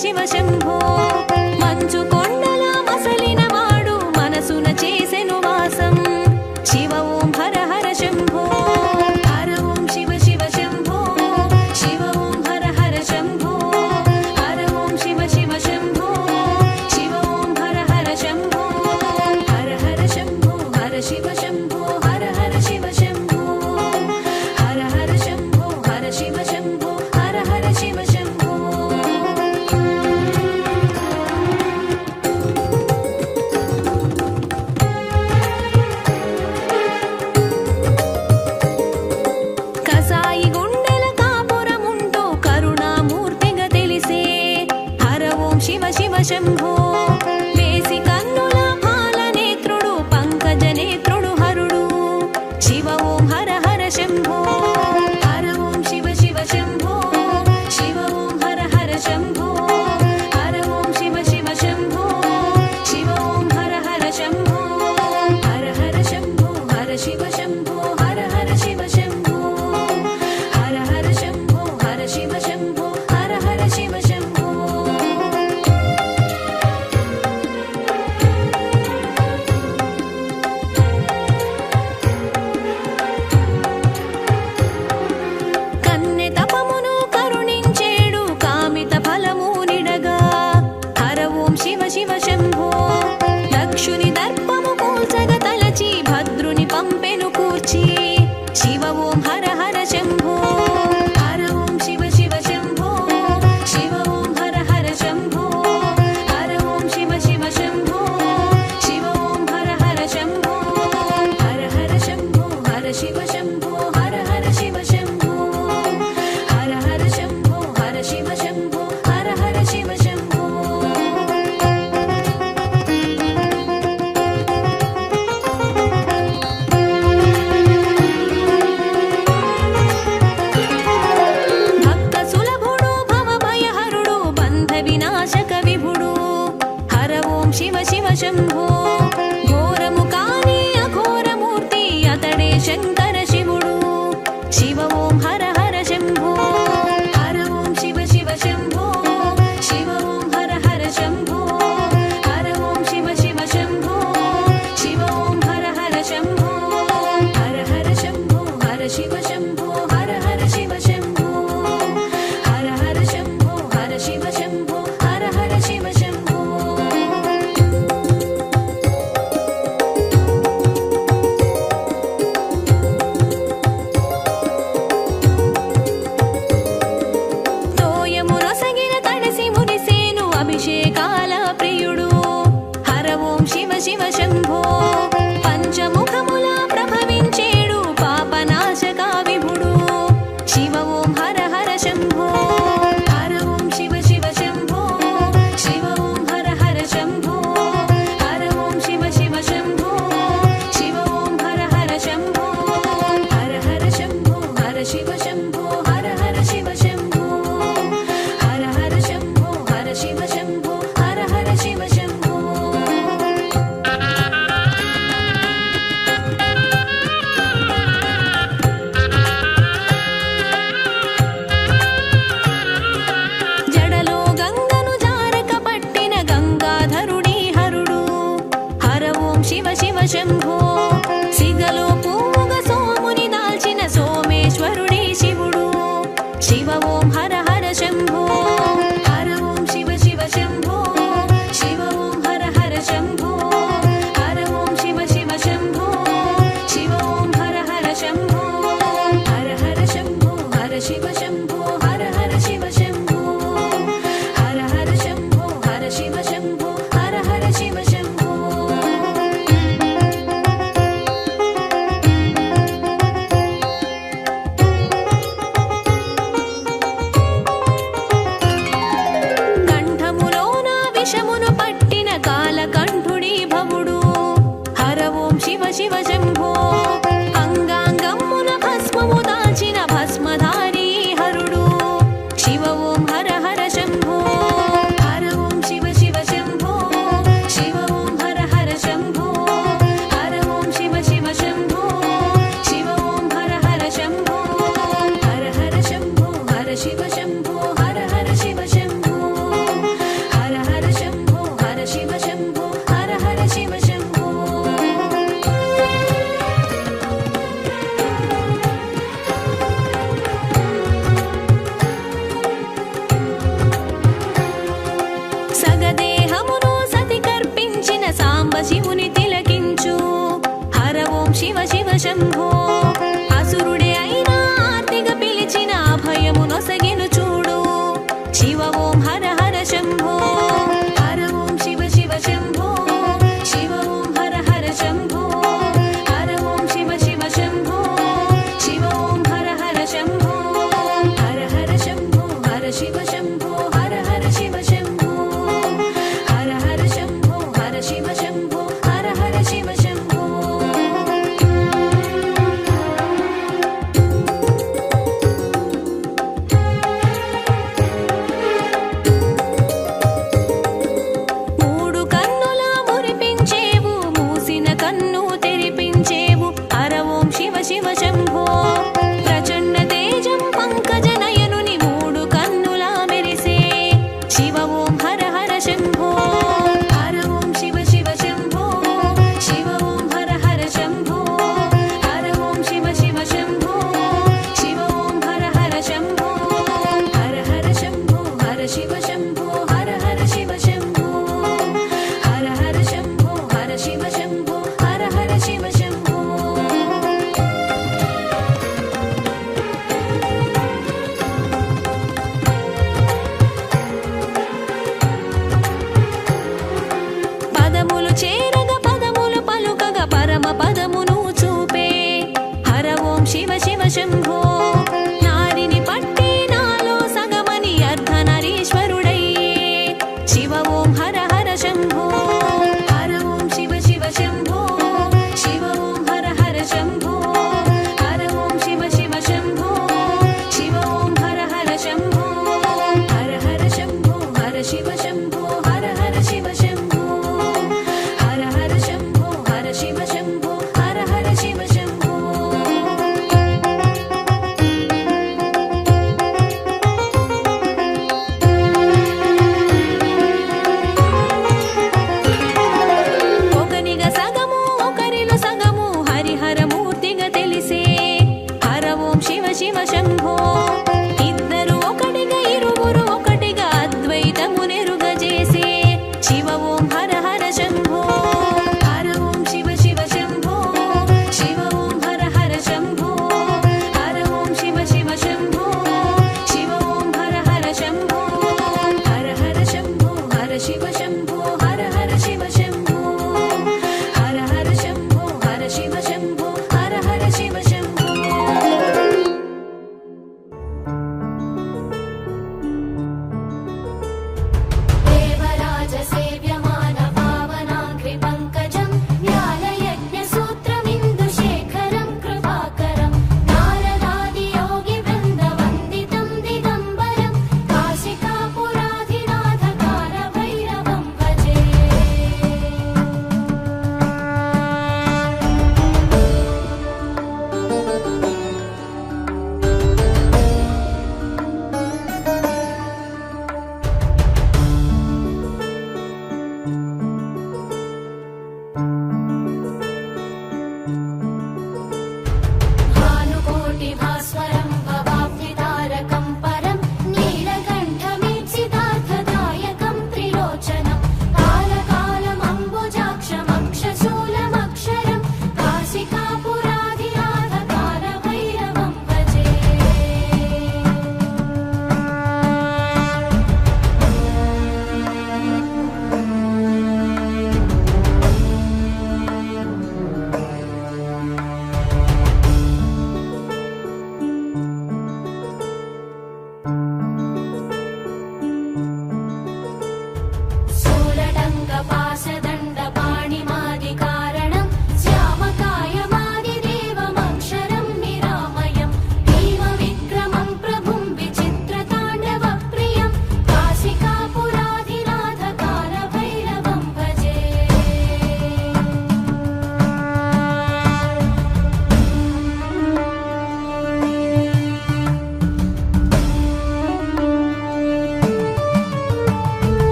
శివ శంభో మంచు కొండల మసలిన వాడు మనసున చేసెను వాసం శివ ఓం హర హర శంభో హర ఓం శివ శివ శంభో శివ ఓం హర హర శంభో హర ఓం శివ శివ శంభో శివ ఓం హర హర శంభో హర హర శంభో హర శివ శంభో హర హర శివ శంభో హర హర శంభో హర శివ శంభో హర హర శివ శంభో కసాయి గుండెల కాపురముంటూ కరుణామూర్తిగా తెలిసే హర ఓం శివ శివ శంభో వేసి కన్నుల పాల నేత్రుడు పంకజ నేత్రుడు హరుడు శివ ఓం హర హర శంభో హర ఓం శివ శివ శంభో శివ ఓం హర హర శంభో హర ఓం శివ శివ శంభో శివ ఓం హర హర శంభో హర హర శంభో హర శివ శంభో హర హర శివ శంభో హర హర శంభో హర శివ శంభో హర హర శివ శంభో కన్నె తపమును కరుణించేడు కామిత ఫలము నిడగా హర ఓం శివ శివ శంభో దక్షుని దర్పము కూల్చగ తలచి భద్రుని పంపెను కూర్చి శివ ఓం హర హర శంభో హర ఓం శివ శివ శంభో శివ ఓం హర హర శంభో హర ఓం శివ శివ శంభో శివ ఓం హర హర శంభో హర హర శంభో హర శివ శంభో హర హర శివ శంభో హర హర శంభో హర శివ శంభో హర హర శివ శంభో భక్త సులభుడు భవభయహరుడు బంధ వినాశక విభుడు హర ఓం శివ శివ శంభో ఘోరము కాని అఘోరమూర్తి అతడే శంకర శివుడు శివ ఓం హర హర శంభో హర ఓం శివ శివ శంభో శివ ఓం హర హర శంభో హర ఓం శివ శివ శంభో శివ ఓం హర హర శంభో హర హర శంభో హర శివ శంభో హర హర శివ శంభో హర హర శంభో హర శివ శంభో హర హర శివ శంభో తోయము రసగిన తడసి మురిసేను అభిషేకాల ప్రియుడు హర ఓం శివ శివ శంభో పంచముఖముల ప్రభవించేడు పాపనాశక విభుడు శివ ఓం హర హర శంభో హర ఓం శివ శివ శంభో శివ ఓం హర హర శంభో హర ఓం శివ శివ శంభో శివ ఓం హర హర శంభో హర హర శంభో హర శివ శంభో హర హర శివ శంభో హర హర శంభో హర శివ శంభో హర హర శివ శంభో జడలో గంగను జారక పట్టిన గంగాధరుడి హరుడు హర ఓం శివ శివ శంభో సిగలో పువ్వుగా సోముని దాల్చిన సోమేశ్వరుడి శివుడు శివ ఓం హర హర శంభో హర ఓం శివ శివ శంభో శివ ఓం హర హర శంభో హర ఓం శివ శివ శంభో శివ ఓం హర హర శంభో హర హర శంభో హర శివ శంభో హర హర శివ శంభో హర హర శంభో హర శివ శంభో హర హర శివ శంభో శివ శివ శంభో అసురుడే అయినా ఆర్తిగా పిలిచిన అభయము నొసగిను చూడు శివ ఓం హర హర శంభో హర ఓం శివ శివ శంభో శివ ఓం హర హర శంభో హర ఓం శివ శివ శంభో శివ ఓం హర హర శంభో హర హర శంభో హర శివ శంభో హర హర శివ శంభో హర హర శంభో హర శివ శంభో హర హర శివ శంభో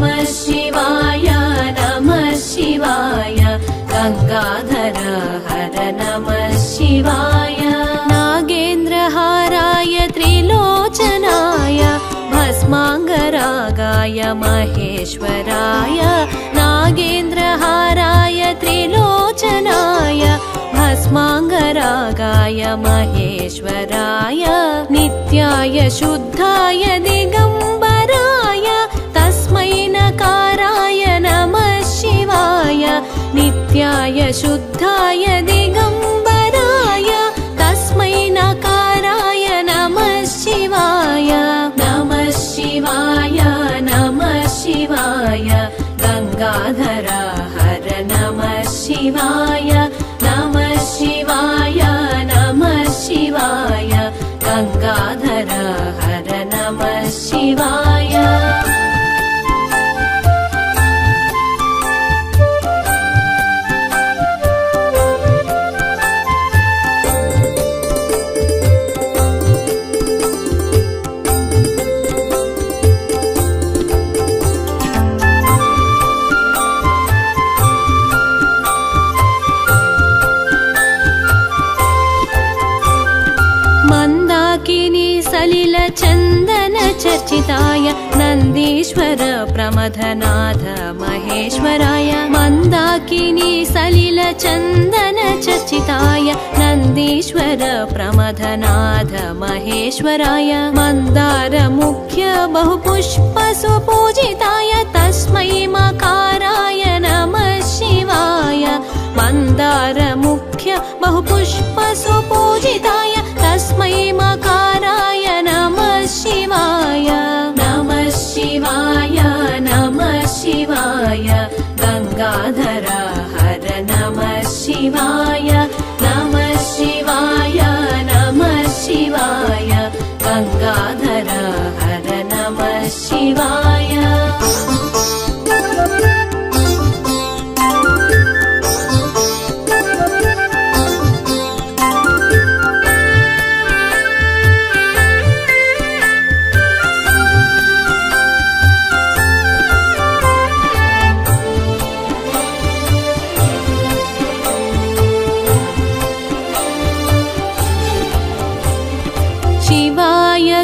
नमः शिवाय नमः शिवाय गंगाधर हर नमः शिवाय नागेन्द्रहाराय त्रिलोचनाय भस्माङ्गरागाय महेश्वराय नागेन्द्रहाराय त्रिलोचनाय भस्माङ्गरागाय महेश्वराय नित्याय शुद्धाय दिगम्बराय तस्मै नकाराय नमः शिवाय नित्याय शुद्धाय दिगम्बराय तस्मै नकाराय नमः शिवाय नमः शिवाय नमः शिवाय गंगाधर हर नमः शिवाय नमः शिवाय नमः शिवाय गंगाधर हर नमः शिवाय सलिल चन्दन चर्चिताय नन्दीश्वर प्रमथनाथ महेश्वराय मन्दाकिनी सलिल चन्दन चर्चिताय नन्दीश्वर प्रमथनाथ महेश्वराय मन्दार मुख्य बहुपुष्प सुपूजिताय तस्मै मकाराय नमः शिवाय मन्दार मुख्य बहुपुष्प सुपूजिताय तस्मै मकाराय नमः शिवाय नमः शिवाय नमः शिवाय गंगाधर हर नमः शिवाय नमः शिवाय नमः शिवाय गंगाधर हर नमः शिवाय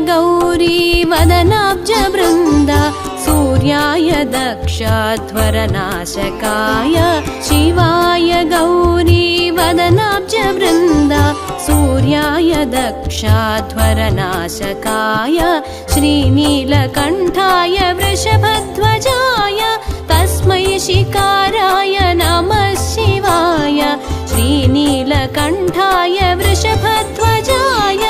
गौरी वदनाब्ज वृन्द सूर्याय दक्षध्वरनाशकाय शिवाय गौरी वदनाब्ज वृन्द सूर्याय दक्षध्वरनाशकाय श्रीनीलकण्ठाय वृषभध्वजाय तस्मै शिकाराय नमः शिवाय श्रीनीलकण्ठाय वृषभध्वजाय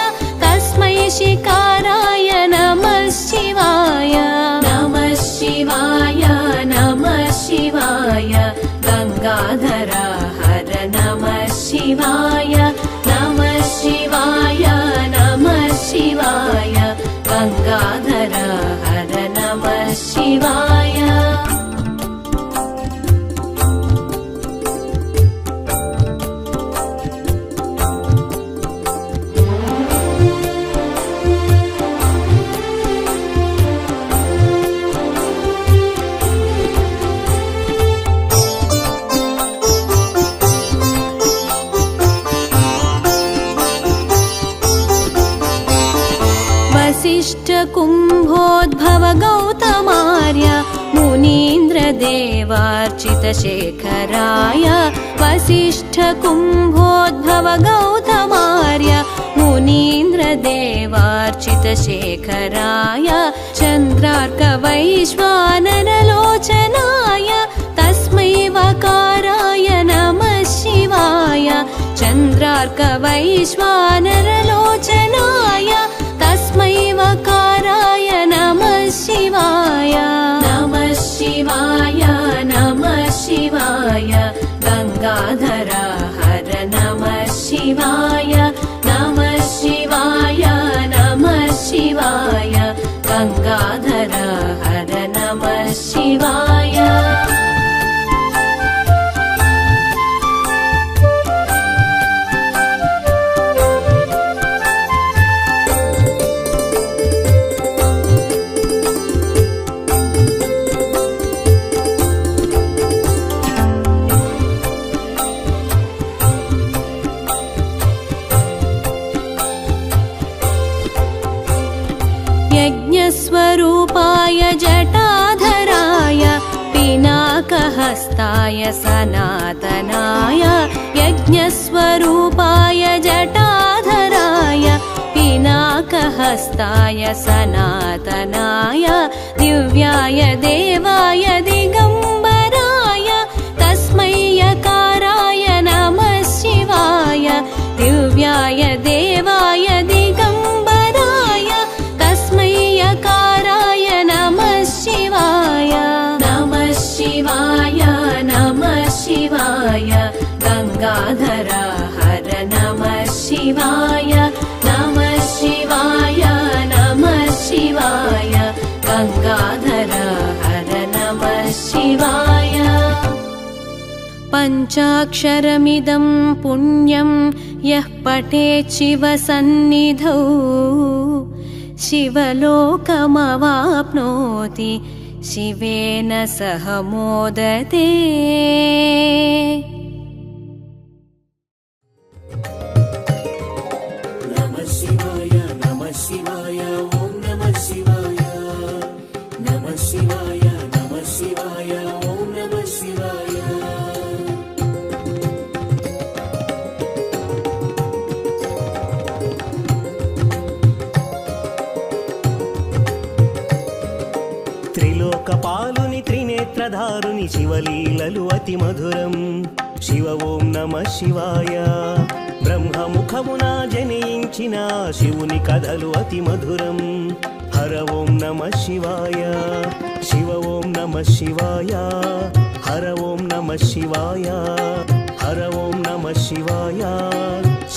तस्मै शिकाराय नमः शिवाय नमः शिवाय नमः शिवाय गंगाधर हर नमः शिवाय नमः शिवाय नमः शिवाय गंगाधर हर नमः शिवाय वसिष्ठ कुम्भोद्भव गौतमार्य मुनीन्द्र देवार्चित शेखराय वसिष्ठ कुम्भोद्भव गौतमार्य मुनीन्द्र देवार्चित शेखराय चन्द्रार्क वैश्वानरलोचनाय तस्मै वकाराय नमः शिवाय चन्द्रार्क वैश्वानरलोचनाय तस्मै वकाराय नमः शिवाय नमः शिवाय नमः शिवाय गंगाधर हर नमः शिवाय नमः शिवाय नमः शिवाय गंगाधर हर नमः शिवाय नित्याय सनातनाय यज्ञस्वरूपाय जटाधराय पिनाकहस्ताय सनातनाय दिव्याय देवाय दिगम्बराय तस्मै यकाराय नमः शिवाय दिव्याय देवाय दिगम्बराय तस्मै यकाराय नमः शिवाय नमः शिवाय नमः शिवाय गंगाधर हर नमः शिवाय नमः शिवाय नमः शिवाय गंगाधर हर नमः शिवाय पञ्चाक्षरमिदं पुण्यं यः पठेत् शिवसन्निधौ शिवलोकमवाप्नोति शिवेन सह मोदते नमः शिवाय ॐ नमः शिवाय नमः शिवाय ॐ नमः शिवाय త్రిలోకపాలుని త్రినేత్రధారుని శివలీలలు అతి మధురం శివ ఓం నమః శివాయ బ్రహ్మముఖమున జనించిన శివుని కథలు అతి మధురం హర ఓం నమః శివాయ శివ ఓం నమః శివాయ హర ఓం నమః శివాయ హర ఓం నమః శివాయ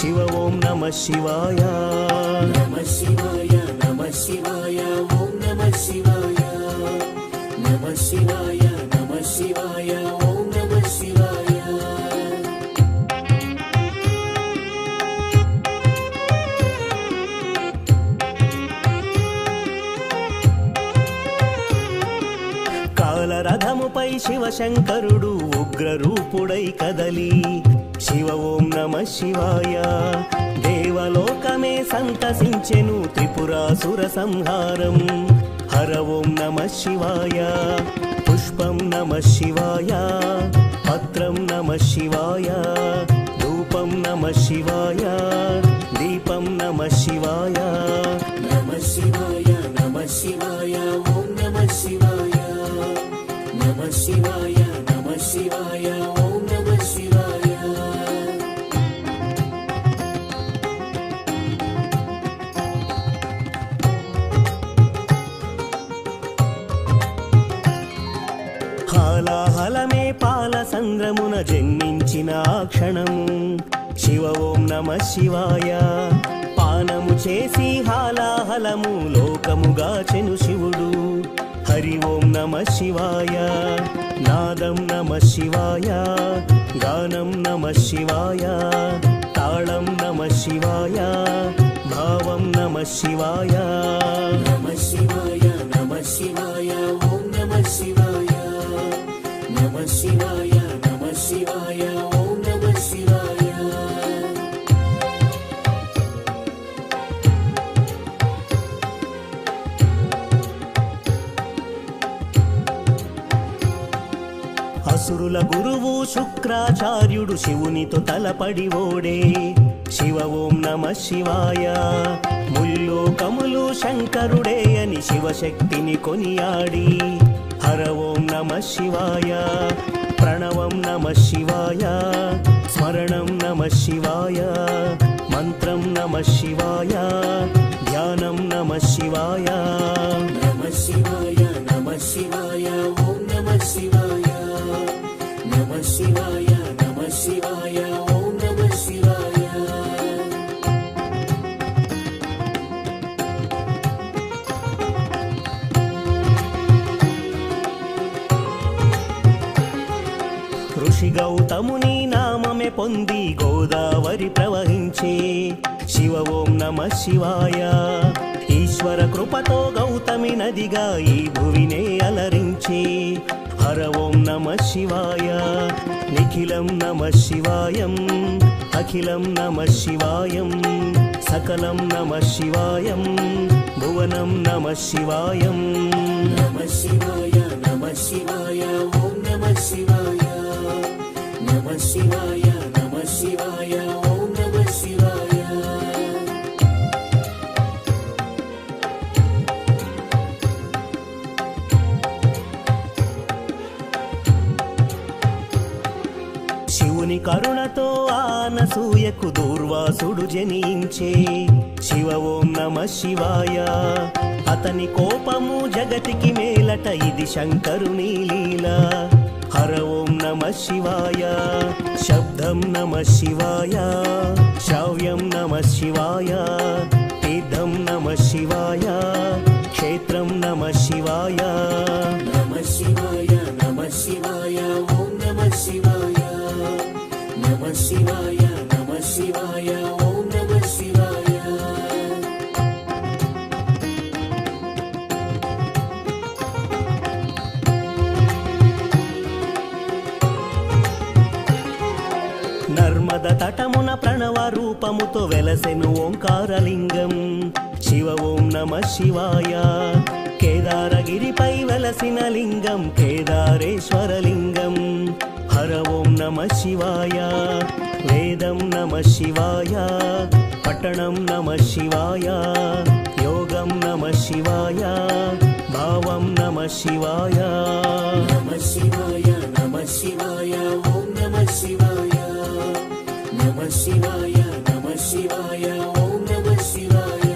శివ ఓం నమః శివాయ नमः शिवाय ॐ नमः शिवाय नमः शिवाय ॐ नमः शिवाय కాలరథముపై శివశంకరుడు ఉగ్రరూపుడై కదలి శివ ఓం నమః శివాయ దేవలోకమే సంతసించెను త్రిపురాసుర సంహారం హర ఓం నమః శివాయ పుష్పం నమః శివాయ పత్రం నమః శివాయ ధూపం నమః శివాయ దీపం నమః శివాయ नमः शिवाय ॐ नमः शिवाय नमः शिवाय ॐ नमः शिवाय హాలాహలమే పాల సంద్రమున జన్మించిన ఆ క్షణము శివ ఓం నమః శివాయ పానము చేసి హాలాహలము లోకముగాచెను శివుడు హరి ఓం నమః శివాయ నాదం నమః శివాయ గానం నమః శివాయ తాళం నమః శివాయ భావం నమః శివాయ नमः शिवाय ॐ नमः शिवाय नमः शिवाय ॐ नमः शिवाय అసురుల గురువు శుక్రాచార్యుడు శివునితో తలపడి ఓడే శివ ఓం నమః శివాయ ముల్లోకములు శంకరుడే అని శివశక్తిని కొనియాడి హర ఓం నమః శివాయ ప్రణవం నమః శివాయ స్మరణం నమః శివాయ మంత్రం నమః శివాయ ధ్యానం నమః శివాయ नमः शिवाय ॐ नमः शिवाय नमः शिवाय ॐ नमः शिवाय ఋషి గౌతముని నామమే పొంది గోదావరి ప్రవహించే శివ ఓం నమః శివాయ ఈశ్వర కృపతో గౌతమి నదిగా ఈ భువినే అలరించి హర ఓం నమః శివాయ నిఖిలం నమః శివాయం అఖిలం నమః శివాయం సకలం నమః శివాయం భువనం నమః శివాయం नमः शिवाय ॐ नमः शिवाय శివుని కరుణతో అనసూయకు దూర్వాసుడు జనించే. శివ ఓం నమ శివాయ. అతని కోపము జగతికి మేలట, ఇది శంకరుని లీల. హర ఓం నమ శివాయ. శబ్దం నమ శివాయ. శ్రవ్యం నమ శివాయ. తీర్థం నమ శివాయ. క్షేత్రం నమ శివాయ. నమ శివాయ నమ శివాయ ఓం నమ శివాయ. నమ శివాయ నమ శివాయ ఓం నమ శివాయ. నర్మద తటమున ప్రణవ రూపముతో వెలసెను ఓంకారలింగం. శివ ఓం నమ శివాయ. కేదారగిరిపై వెలసిన లింగం కేదారేశ్వరలింగం. హర ఓం నమ శివాయ. వేదం నమ శివాయ. పట్టణం నమ శివాయ. యోగం నమ శివాయ. భావం నమ శివాయ. నమ శివాయ నమ శివాయ ఓం నమ శివాయ. నమ శివాయ నమ శివాయ ఓం నమ శివాయ.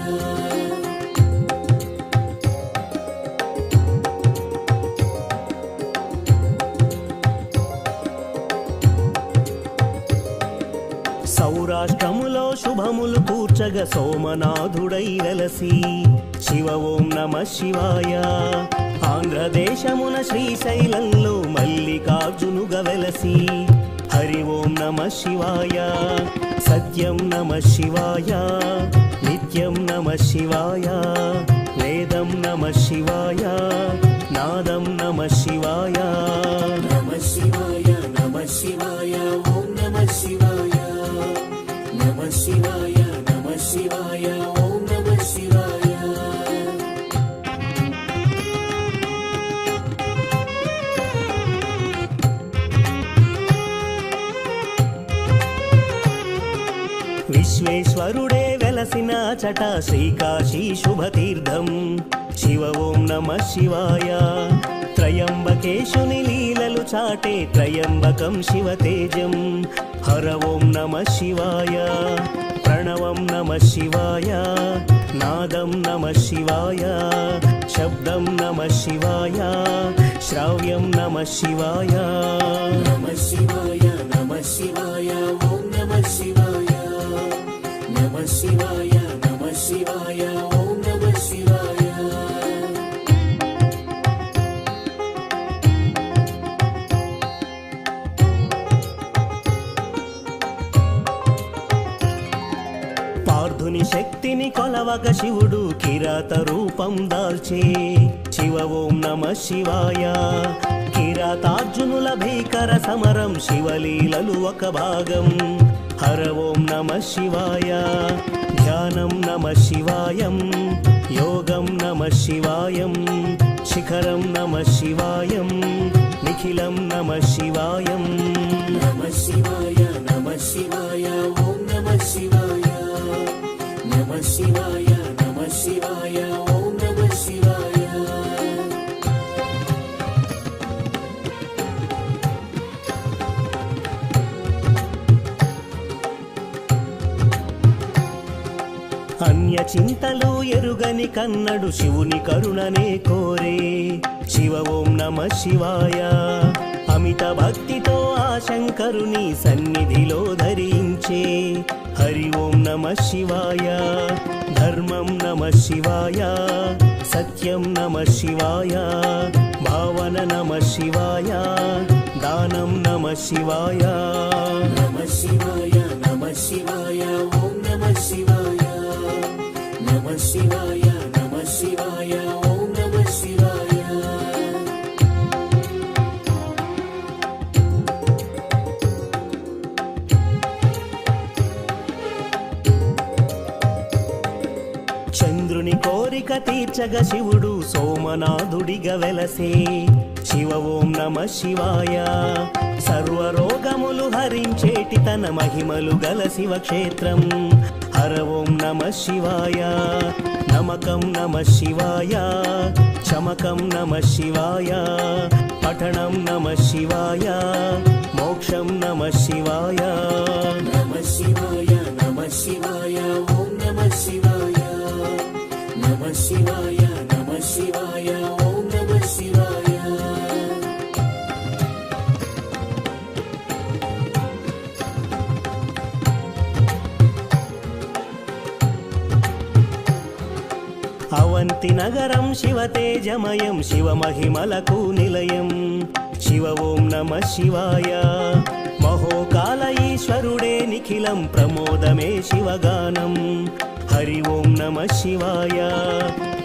సౌరాష్ట్రములో శుభములు కూర్చగ సోమనాథుడై వెలసి. శివ ఓం నమ శివాయ. ఆంధ్రదేశమున శ్రీశైలంలో మల్లికార్జునుగా వెలసి. హరి ఓం నమ శివాయ. సత్యం నమ శివాయ. నిత్యం నమ శివాయ. వేదం నమ శివాయ. నాదం నమ శివాయ. నమ శివాయ నమ శివాయ ఓం నమ శివాయ. నమ శివాయ నమ శివాయ ఓం నమ శివాయ. విశ్వేశ్వరుడే వెలసిన చట శ్రీకాశీ శుభతీర్థం. శివ ఓం నమ శివాయ. త్రయంబకేశుని లీలలు చాటే త్రయంబకం శివతేజం. హర ఓం నమ శివాయ. ప్రణవం నమ శివాయ. నాదం నమ శివాయ. శబ్దం నమ శివాయ. శ్రావ్యం నమ శివాయ. నమ శివాయ నమ శివాయ ఓం నమ శివాయ. నమ శివాయ నమ శివాయ ఓం నమ శివాయ. పార్థుని శక్తిని కొలవక శివుడు కిరాత రూపం దాల్చే. శివ ఓం నమ శివాయ. కిరాతార్జునుల భీకర సమరం శివలీలలు ఒక భాగం. హర ఓం నమ శివాయ. ధ్యానం నమ శివాయం. యోగం నమ శివాయం. శిఖరం నమ శివాయం. నిఖిలం నమ శివాయం. నమ శివాయ నమ శివాయ ఓం నమ శివాయ. నమ శివాయ నమ శివాయ ఓం నమ శివాయ. అన్య చింతలు ఎరుగని కన్నడు శివుని కరుణనే కోరే. శివ ఓం నమ శివాయ. అమిత భక్తితో ఆ శంకరుని సన్నిధిలో ధరించే. హరి ఓం నమ శివాయ. ధర్మం నమ శివాయ. సత్యం నమ శివాయ. భావన నమ శివాయ. దానం నమ శివాయ. నమ శివాయ నమ శివాయ ఓం నమ శివాయ. నమ శివాయ నమ శివాయ ఓం నమ శివాయ. చంద్రుని కోరిక తీర్చగ శివుడు సోమనాథుడిగా వెలసే. శివ ఓం నమ శివాయ. సర్వరోగములు హరించేటి తన మహిమలు గల శివక్షేత్రం. హర ఓం నమ శివాయ. నమకం నమ శివాయ. చమకం నమ శివాయ. పఠనం నమ శివాయ. మోక్ష మోక్షం నమః శివాయ నమః శివాయ నమః శివాయ ఓం నమః శివాయ నమః శివాయ నమః శివాయ ఓం నమః శివాయ అవంతి నగరం శివతేజమయం శివమహిమలకు నిలయం శివ ఓం నమః శివాయ మహోకాల ఈశ్వరుడే నిఖిలం ప్రమోదమే శివగానం హరి ఓం నమః శివాయ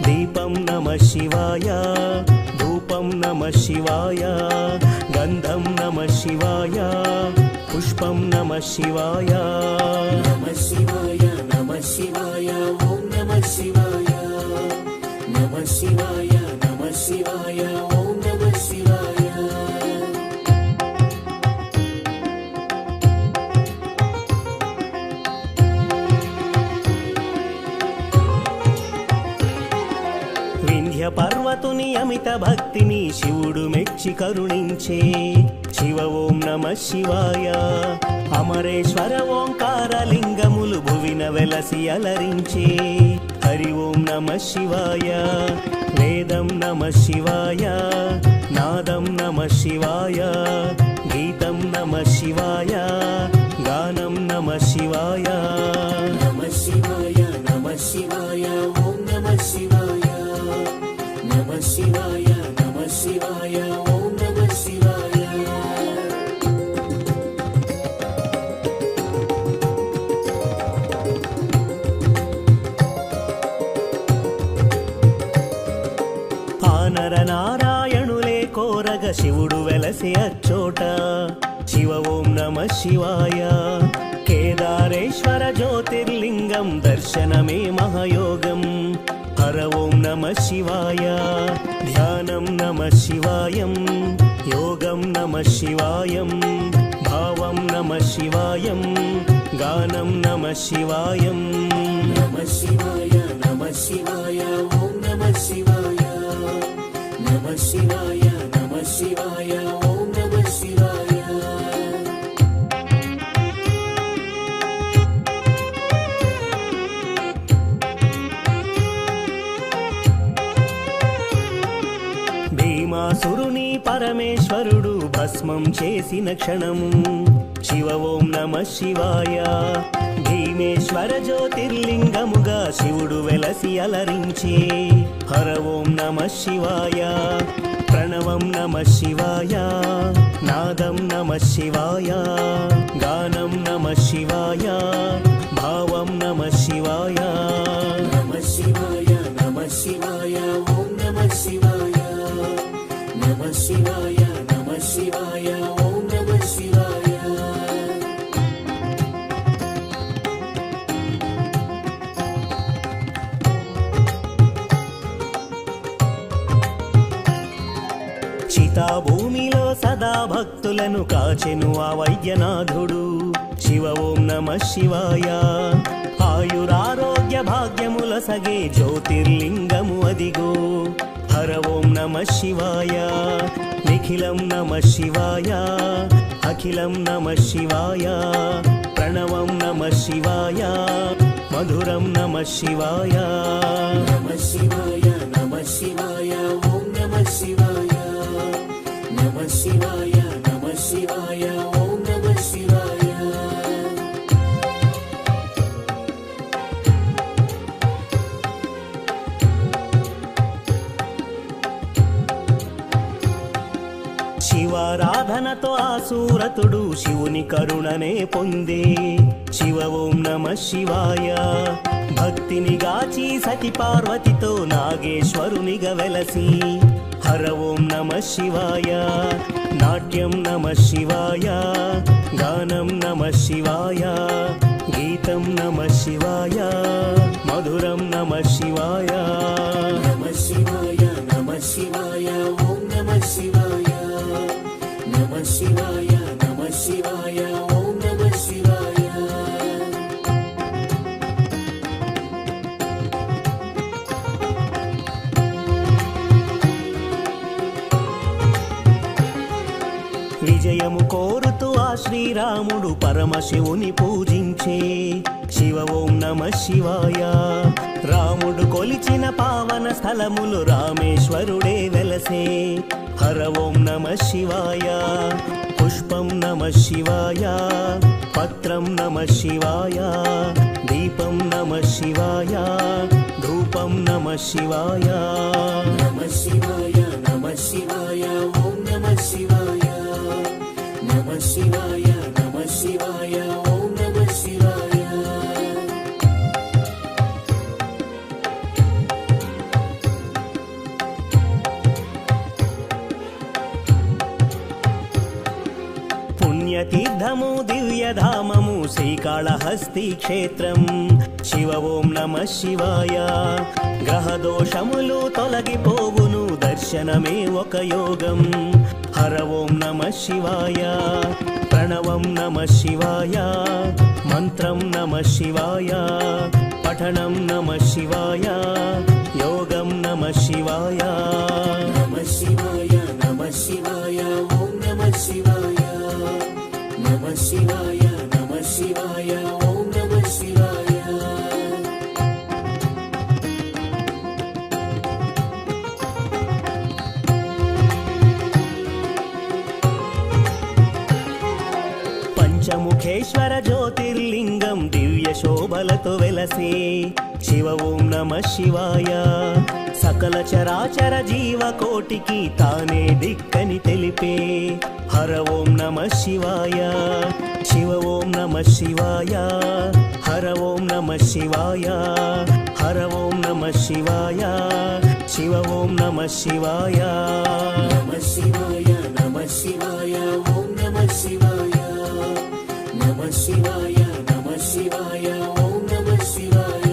దీపం నమః శివాయ ధూపం నమః శివాయ గంధం నమః శివాయ పుష్పం నమః శివాయ నమః శివాయ నమః శివాయ ఓం నమః శివాయ నమః శివాయ నమః శివాయ ఓం నమః శివాయ వింధ్య పర్వతుని అమిత భక్తిని శివుడు మెచ్చి కరుణించే శివ ఓం నమః శివాయ అమరేశ్వర ఓంకార లింగములు భువిన వెలసి అలరించే హరి ఓం నమః శివాయ వేదం నమః శివాయ నాదం నమః శివాయ గీతం నమః శివాయ గానం నమః శివాయ నమః శివాయ నమః శివాయ ఓం నమః శివాయ నమః శివాయ నమః శివాయ ఓం నమః శివాయ ఆనర నారాయణులే కోరగ శివుడు వెలసి అచ్చోట శివ ఓం నమః శివాయ కేదారేశ్వర జ్యోతిర్లింగం దర్శనమే మహయోగం హర ఓం నమః శివాయ ధ్యానం నమః శివాయం యోగం నమః శివాయం భావం నమః శివాయం గానం నమః శివాయం నమః శివాయ నమః శివాయ ఓం నమః శివాయ నమః శివాయ నమః శివాయ ఓం నమః శివాయ భీమాసురుని పరమేశ్వరుడు భస్మం చేసిన క్షణము శివ ఓం నమః శివాయ భీమేశ్వర జ్యోతిర్లింగముగా శివుడు వెలసి అలరించే హర ఓం నమః శివాయ ప్రణవం నమః శివాయ నాదం నమః శివాయ గానం నమః శివాయ భావం నమః శివాయ నమః శివాయ నమః శివాయ ఓం నమః శివాయ నమః శివాయ నమః శివాయ ఓం నమః శివాయ చితా భూమిలో సదా భక్తులను కాచెను ఆ వైద్యనాథుడు శివ ఓం నమః శివాయ ఆయురారోగ్య భాగ్యముల సగే జ్యోతిర్లింగము అదిగో హర ఓం నమః శివాయ నిఖిలం నమః శివాయ అఖిలం నమః శివాయ ప్రణవం నమః శివాయ మధురం నమః శివాయ నమః శివాయ నమః శివాయ ఓం నమః శివాయ నమః శివాయ నమః శివాయ ఓం నమః శివాయ శివారాధనతో ఆ సూరతుడు శివుని కరుణనే పొందే శివ ఓం నమః శివాయ భక్తిని గాచి సతి పార్వతితో నాగేశ్వరునిగా వెలసి హర ఓం నమః శివాయ నాట్యం నమః శివాయ గానం నమః శివాయ గీతం నమః శివాయ మధురం నమః శివాయ నమః శివాయ నమః శివాయ ఓం నమః శివాయ నమః శివాయ నమః శివాయ ఓం నమః శివాయ విజయము కోరుతూ ఆ శ్రీరాముడు పరమశివుని పూజించే శివ ఓం నమ శివాయ. రాముడు కొలిచిన పావన స్థలములు రామేశ్వరుడే వెలసే. హర ఓం నమ శివాయ. పుష్పం నమ శివాయ, పత్రం నమ శివాయ, దీపం నమ శివాయ, ధూపం నమ శివాయ. నమ శివాయ నమ శివాయ ఓం నమ శివాయ. నమ శివాయ నమ శివాయ ఓం నమ శివాయ. పుణ్యతీర్థము దివ్యధామము శ్రీకాళహస్తి క్షేత్రం. శివ ఓం నమ శివాయ. గ్రహదోషములు తొలగిపోవును దర్శనమే ఒక యోగం. హర ఓం నమ శివాయ. ప్రణవం నమ శివాయ, మంత్రం నమ శివాయ, పఠనం నమ శివాయ, యోగం నమ శివాయ. నమ శివాయ నమ శివాయ ఓం నమ శివాయ. నమ శివాయ నమ శివాయ ఓం నమ శివాయ. పంచముఖేశ్వర జ్యోతిర్లింగం దివ్య శోభలతో వెలసే. శివ ఓం నమ శివాయ. సకల చరాచర జీవకోటికి తానే దిక్కని తెలిపే. హర ఓం నమ శివాయ. శివ ఓం నమ శివాయ. హర ఓం నమ శివాయ. హర ఓం నమ శివాయ. శివ ఓం నమ శివాయ. నమ శివాయ నమ శివాయ ఓం నమ శివాయ. నమ శివాయ నమ శివాయ ఓం నమ శివాయ.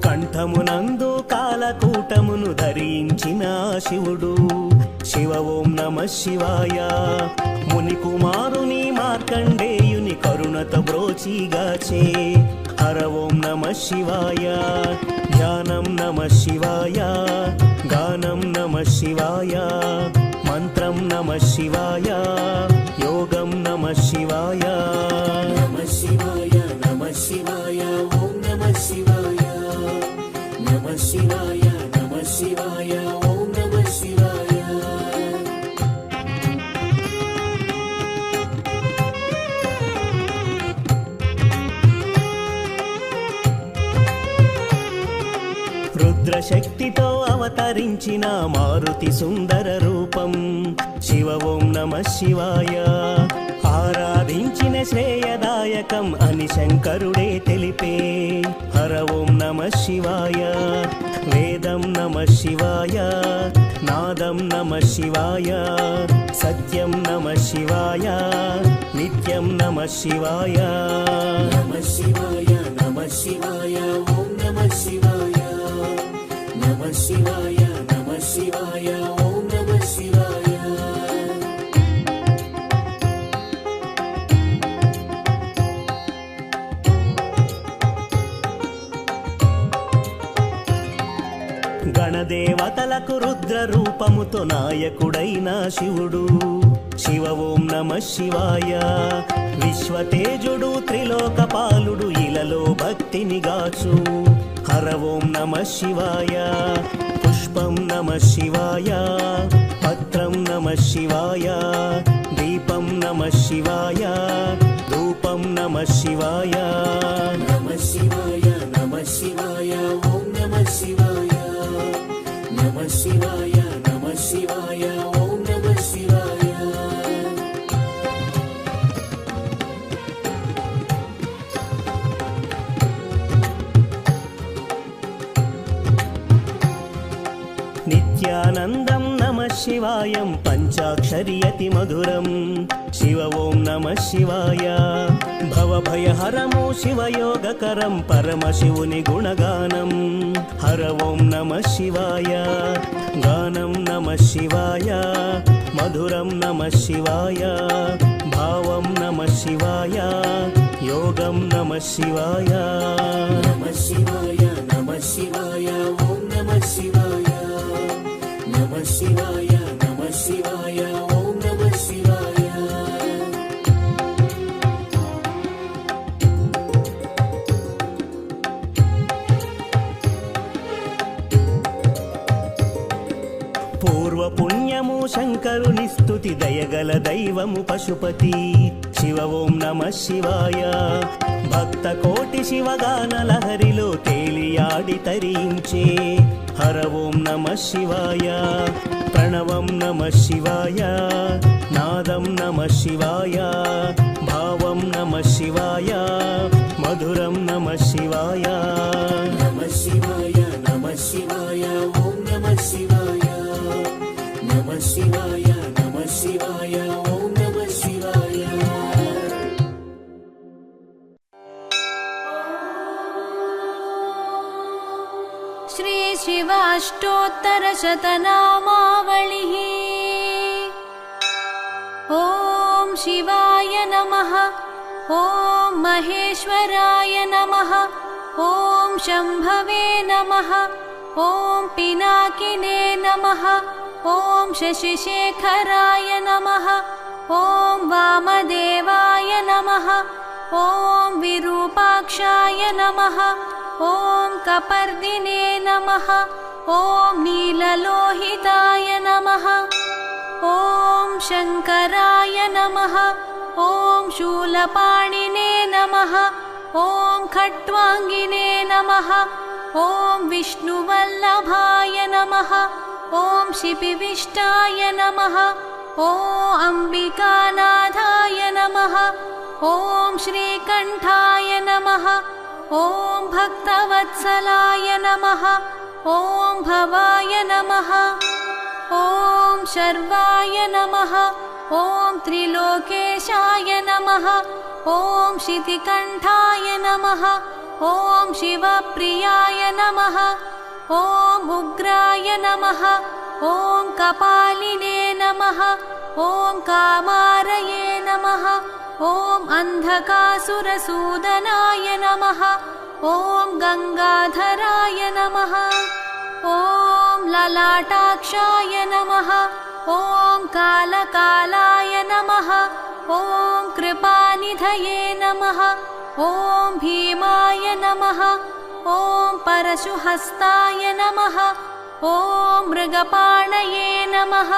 కంఠమునందు కాలకూటమును ధరించిన శివుడు. శివ ఓం నమ శివాయ. ముని కుమారుని మార్కండేయుని కరుణత బ్రోచిగాచే. హర ఓం నమ శివాయ. ధ్యానం నమ శివాయ, గానం నమ శివాయ, మంత్రం నమ శివాయ, యోగం నమ శివాయ. నమ శివాయ నమ శివాయ ఓం నమ శివాయ. నమ శివాయ నమ శివాయ ఓం నమ శివాయ. రుద్రశక్తితో అవతరించిన మారుతి సుందర రూపం. శివ ఓం నమ శివాయ. ఆరాధించిన శ్రేయదాయకం అని శంకరుడే తెలిపే. హర ఓం నమ శివాయ. వేదం నమ శివాయ, నాదం నమ శివాయ, సత్యం నమ శివాయ, నిత్యం నమ శివాయ. నమ శివాయ నమ శివాయ ఓం నమ శివాయ. నమ శివాయ నమ శివాయ ఓం నమ శివాయ. గణదేవతలకు రుద్ర రూపముతో నాయకుడైన శివుడు. శివ ఓం నమ శివాయ. విశ్వతేజుడు త్రిలోకపాలుడు ఇలలో భక్తిని గాచు. హర ఓం నమ శివాయ. పుష్పం నమ శివాయ, పత్రం నమ శివాయ, దీపం నమ శివాయ, ధూపం నమ శివాయ. నమ శివాయ నమ శివాయ ఓం నమ శివాయ. నమ శివాయ నమ శివాయ ఓం నమ శివాయ. నిత్యానందం నమ శివాయం పంచాక్షరి అతి మధురం. శివ ఓం నమ శివాయ. భవభయహరము శివయోగకరం పరమశివుని గుణగానం. హర ఓం నమ శివాయ. గానం నమ శివాయ, మధురం నమ శివాయ, భావం నమ శివాయ, योगं नमः शिवाय नमः शिवाय नमः शिवाय ॐ नमः शिवाय नमः शिवाय नमः शिवाय ॐ नमः शिवाय పూర్వపుణ్యము శంకరుని స్తుతి దయగల దైవము పశుపతి శివ ఓం నమః శివాయ భక్త కోటి శివగాన లహరిలో తేలియాడి తరించే హర ఓం నమః శివాయ ప్రణవం నమః శివాయ నాదం నమః శివాయ భావం నమః శివాయ మధురం నమః శివాయ नमः शिवाय नमः शिवाय ॐ नमः शिवाय नमः शिवाय नमः शिवाय ॐ नमः शिवाय श्री शिवाष्टोत्तरशतनामावलिः ॐ शिवाय नमः ॐ महेश्वराय नमः ॐ शम्भवे नमः ॐ पिनाकिने नमः ॐ शशिशेखराय नमः ॐ वामदेवाय नमः ॐ विरूपाक्षाय नमः ॐ कपर्दिने नमः ॐ नीललोहिताय नमः ॐ शङ्कराय नमः ॐ शूलपाणिने नमः ॐ खट्वाङ्गिने नमः ॐ विष्णुवल्लभाय नमः ॐ शिपिविष्टाय नमः ॐ अम्बिकानाथाय नमः ॐ श्रीकण्ठाय नमः ॐ भक्तवत्सलाय नमः ॐ भवाय नमः ॐ शर्वाय नमः ॐ त्रिलोकेशाय नमः ॐ शितिकण्ठाय नमः ॐ शिवप्रियाय नमः ॐ उग्राय नमः ॐ कपालिने नमः ॐ कामारये नमः ॐ अन्धकासुरसूदनाय नमः ॐ गङ्गाधराय नमः ॐ ललाटाक्षाय नमः ॐ कालकालाय नमः ॐ कृपानिधये नमः ॐ भीमाय नमः ॐ परशुहस्ताय नमः ॐ मृगपाणये नमः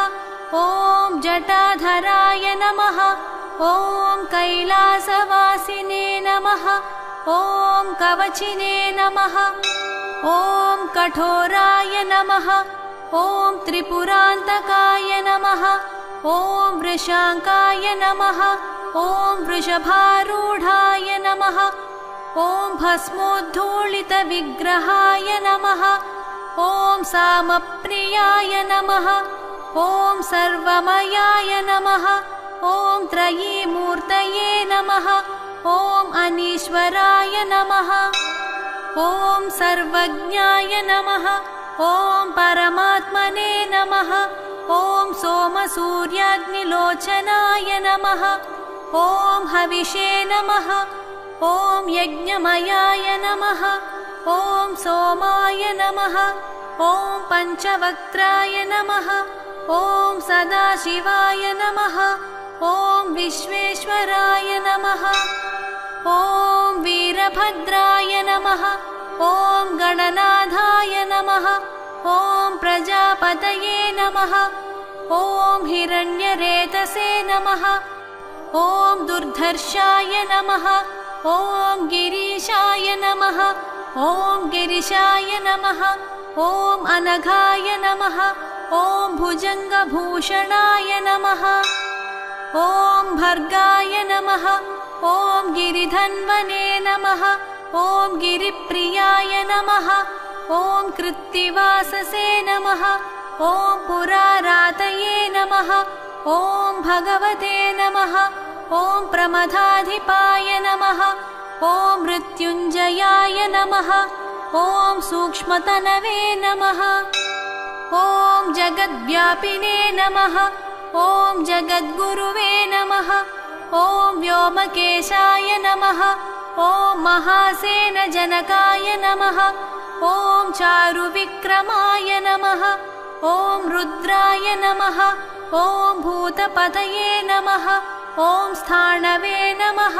ॐ जटाधराय नमः ॐ कैलासवासिने नमः ॐ कवचिने नमः ॐ कठोराय नमः ॐ त्रिपुरान्तकाय नमः ॐ वृषाङ्काय नमः ॐ वृषभारूढाय नमः ॐ भस्मोद्धूलितविग्रहाय नमः ॐ सामप्रियाय नमः ॐ सर्वमयाय नमः ॐ त्रयीमूर्तये नमः ॐ अनीश्वराय नमः ॐ सर्वज्ञाय नमः ॐ परमात्मने नमः ॐ सोमसूर्याग्निलोचनाय नमः ॐ हविषे नमः ॐ यज्ञमयाय नमः ॐ सोमाय नमः ॐ पञ्चवक्त्राय नमः ॐ सदाशिवाय नमः ॐ विश्वेश्वराय नमः ॐ वीरभद्राय नमः ॐ गणनाथाय नमः ॐ प्रजापतये नमः ॐ हिरण्यरेतसे नमः ॐ दुर्धर्षाय नमः ॐ गिरीशाय नमः ॐ गिरिशाय नमः ॐ अनघाय नमः ॐ भुजङ्गभूषणाय नमः ॐ भर्गाय नमः ॐ गिरिधन्वने नमः ॐ गिरिप्रियाय नमः ॐ कृत्तिवाससे नमः ॐ पुरारातये नमः ॐ भगवते नमः ॐ प्रमथाधिपाय नमः ॐ मृत्युञ्जयाय नमः ॐ सूक्ष्मतनवे नमः ॐ जगद्व्यापिने नमः ॐ जगद्गुरुवे नमः ॐ व्योमकेशाय नमः ॐ महासेनजनकाय नमः ॐ चारुविक्रमाय नमः ॐ रुद्राय नमः ॐ भूतपतये नमः ॐ स्थाणवे नमः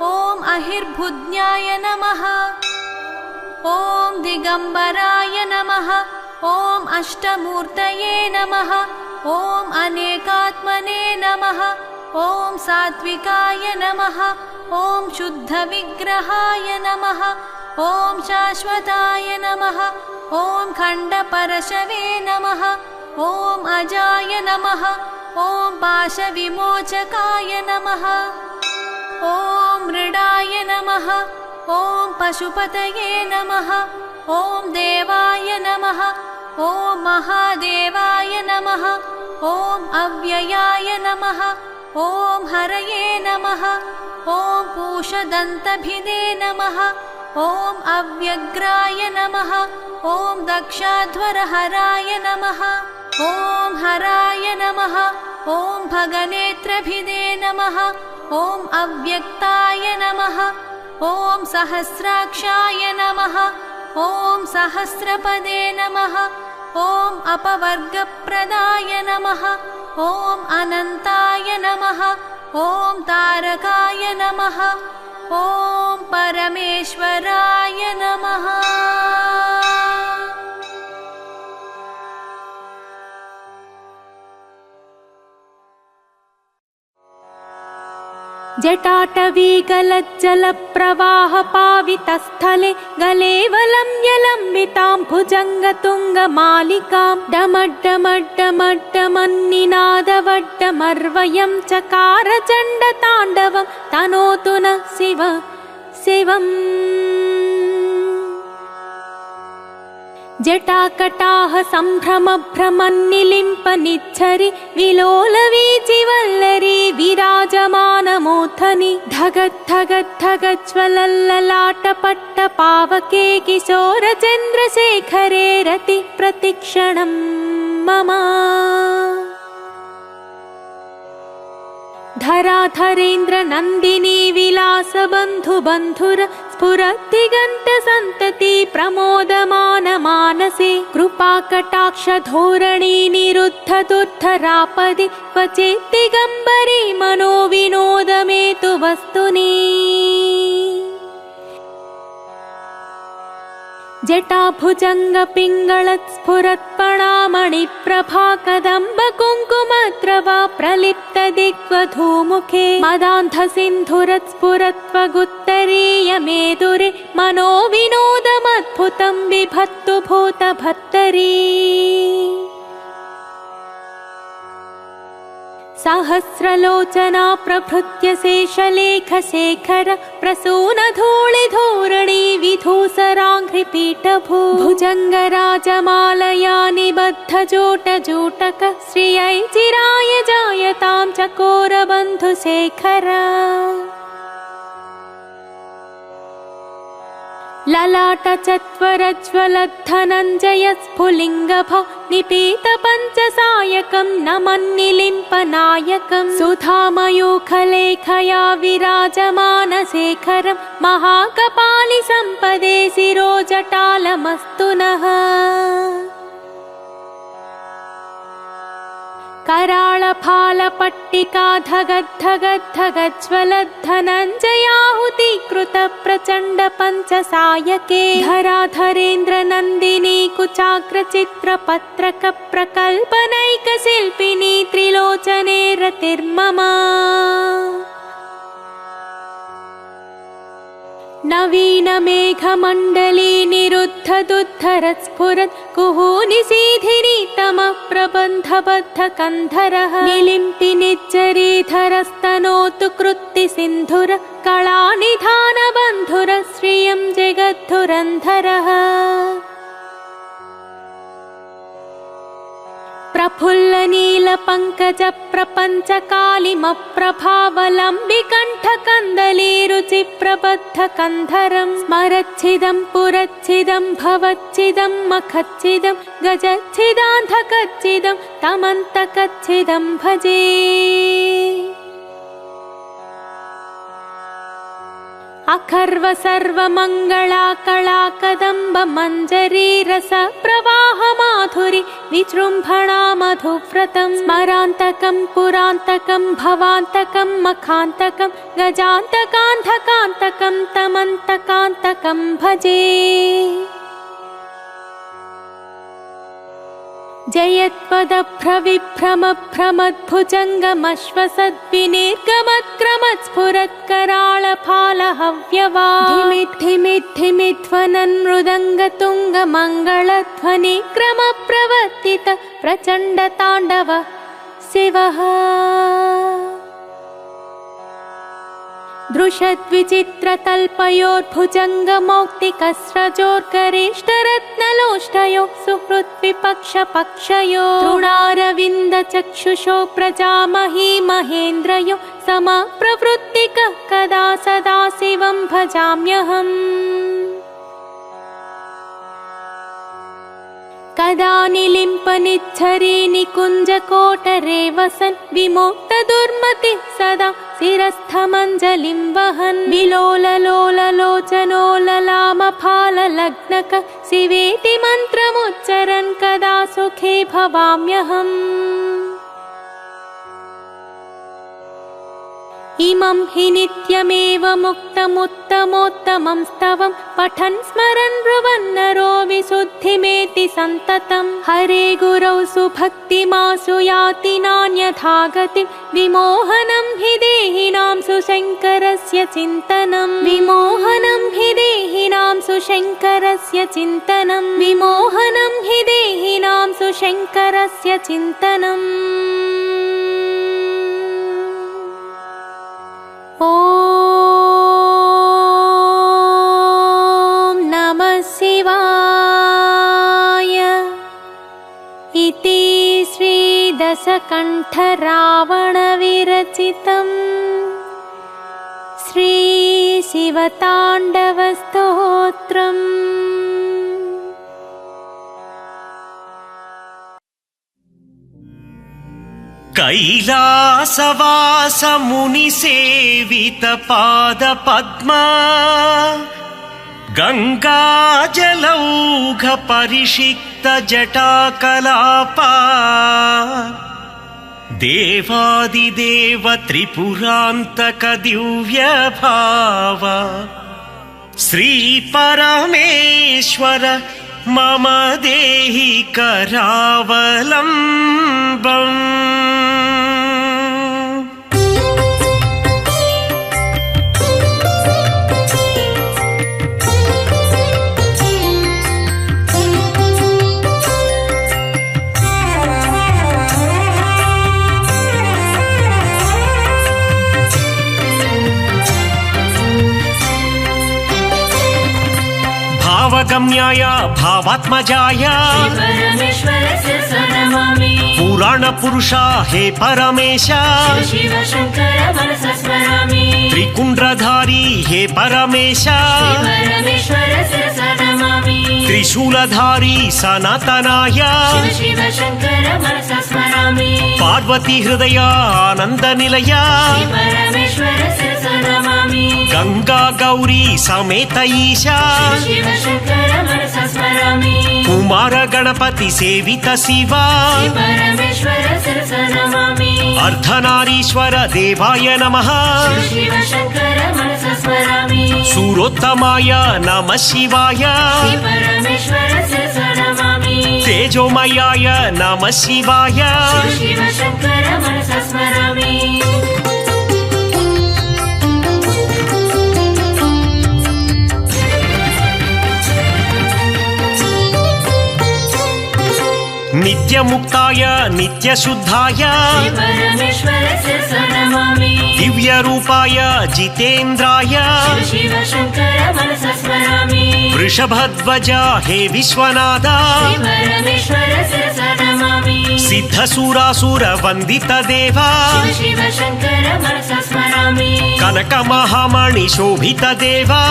ॐ अहिर्भुज्ञाय नमः ॐ दिगम्बराय नमः ॐ अष्टमूर्तये नमः ॐ अनेकात्मने नमः ॐ सात्विकाय नमः ॐ शुद्धविग्रहाय नमः ॐ शाश्वताय नमः ॐ खण्डपरशवे नमः ॐ अजाय नमः ॐ पाशविमोचकाय नमः ॐ मृडाय नमः ॐ पशुपतये नमः ॐ देवाय नमः ॐ महादेवाय नमः ॐ अव्ययाय नमः ॐ हरये नमः ॐ पूषदन्तभिदे नमः ॐ अव्यग्राय नमः ॐ दक्षाध्वरहराय नमः ॐ हराय नमः ॐ भगनेत्रभिदे नमः ॐ अव्यक्ताय नमः ॐ सहस्राक्षाय नमः ॐ सहस्रपदे नमः ॐ अपवर्गप्रदाय नमः ॐ अनन्ताय नमः ॐ तारकाय नमः ॐ परमेश्वराय नमः जटाटवीगलज्जलप्रवाहपावितस्थले गलेवलम्यलम्बितां भुजङ्गतुङ्गमालिकां डमड्डमड्डमड्डमन्निनादवड्डमर्वयं चकार चण्डताण्डवं तनोतु नः शिवम् जटाकटाह सम्भ्रमभ्रमन्निलिम्पनिच्छरि विलोलवीचिवल्लरी विराजमानमूर्धनि धगद्धगद्धगज्ज्वलल्ललाटपट्टपावके किशोरचन्द्रशेखरे रति प्रतिक्षणं मम धराधरेन्द्र नन्दिनी विलास बन्धुर स्फुरद्दिगन्त सन्तति प्रमोदमान मानसे कृपाकटाक्ष धोरणी निरुद्ध दुर्धरापदि क्वचित् दिगम्बरी मनो विनोदमेतु वस्तुनि जटाभुजङ्गपिङ्गलत्स्फुरत्पणामणिप्रभा कदम्ब कुङ्कुमद्रवा प्रलिप्त दिग्वधूमुखे मदान्धसिन्धुरत्स्फुरत्वगुत्तरीयमेदुरे मनो विनोदमद्भुतं बिभत्तु भूतभर्तरी सहस्रलोचना प्रभृत्य शेषलेखशेखर प्रसूनधूलिधोरणी विधूसराङ्घ्रिपीठभू भुजङ्गराजमालया निबद्धजोटजूटक श्रियै चिराय जायतां चकोरबन्धुशेखर ललाटचत्वरज्वलद्धनञ्जय स्फुलिङ्गभ निपीतपञ्चसायकं नमन्निलिम्पनायकं सुधामयूखलेखया विराजमानशेखरं महाकपालिसम्पदे शिरोजटालमस्तु नः कराळफालपट्टिका धगद्धगद्धगज्ज्वलद्धनञ्जयाहुतीकृत प्रचण्ड पञ्चसायके धराधरेन्द्र नन्दिनी कुचाग्रचित्रपत्रक प्रकल्पनैकशिल्पिनी त्रिलोचने रतिर्मम नवीन मेघमण्डली निरुद्ध दुद्धरस्फुरत् कुहूनिशीधिनी तमः प्रबन्धबद्ध कन्धरः निलिम्पि निज्जरीधरस्तनोतु कृत्ति सिन्धुर कलानिधान बन्धुर श्रियं जगद्धुरन्धरः प्रफुल्ल नील पंकज प्रपंच कालिमप्रभावलम्बिकण्ठ कन्दलीरुचि प्रबद्ध कन्धरं स्मरच्छिदं पुरच्छिदं भवच्छिदं मखच्छिदं गजच्छिदान्धकच्छिदं तमन्तकच्छिदं भजे अखर्व सर्वमङ्गला कला कदम्ब मञ्जरी रस प्रवाह माधुरि विजृम्भणा मधुव्रतं स्मरान्तकं पुरान्तकं भवान्तकं मखान्तकं गजान्तकान्धकान्तकं तमन्तकान्तकं भजे। जयत्पदभ्रविभ्रमभ्रमद्भुजङ्गमश्वसद्विनिर्गमत्क्रमत्स्फुरत्कराळफालहव्यवा धिमिद्धि क्रमप्रवर्तित प्रचण्डताण्डव शिवः दृशद्विचित्रतल्पयोर्भुजङ्गमौक्तिकस्रजोर्गरेष्ठरत्नलोष्टयो सुहृद्विपक्षपक्षयो तृणारविन्दचक्षुषो प्रजामही महेन्द्रयो समप्रवृत्तिकः कदा सदा शिवं भजाम्यहम्। कदा निलिम्पनिच्छरे निकुञ्जकोटरे वसन् विमोक्तदुर्मतिः सदा शिरस्थमञ्जलिं वहन् विलोललोललोचनो ललामफाललग्नक शिवेति मन्त्रमुच्चरन् कदा सुखे भवाम्यहम्। इमं हि नित्यमेव मुक्तमुत्तमोत्तमं स्तवं पठन् स्मरन् ब्रुवन्नरो विशुद्धिमेति सन्ततं हरे गुरौ सुभक्तिमासु याति नान्यथा गतिं विमोहनं हि देहिनां सुशङ्करस्य चिन्तनं विमोहनं हि देहिनां सुशङ्करस्य चिन्तनं विमोहनं हि देहिनां सुशङ्करस्य चिन्तनम्। ॐ नमः शिवाय इति श्रीदशकण्ठरावणविरचितम् श्रीशिवताण्डवस्तोत्रम्। कैलासवास मुनिसेवित पादपद्मा गङ्गाजलौघ परिषिक्त जटाकलापा देवादिदेव त्रिपुरान्तक दिव्यभाव श्रीपरमेश्वर मम देहि करावलम्बम्। भावगम्याय भावात्मजाय पुराण पुरुषा हे परमेश त्रिकुण्ड्रधारी हे परमेश त्रिशूलधारी सनातनाय पार्वती हृदय आनंद निलय गंगा गौरी समेत ईशा कुमार गणपति सेवित शिवा अर्धनारीश्वर देवाय नमः सूरोत्तमाय नमः शिवाय तेजोमयाय नमः शिवाय नित्यमुक्ताय नित्यशुद्धाय दिव्यरूपाय जितेन्द्राय वृषभध्वज हे विश्वनाथ सिद्धसुरासुर वंदित देवा कनक महामणि शोभित देवा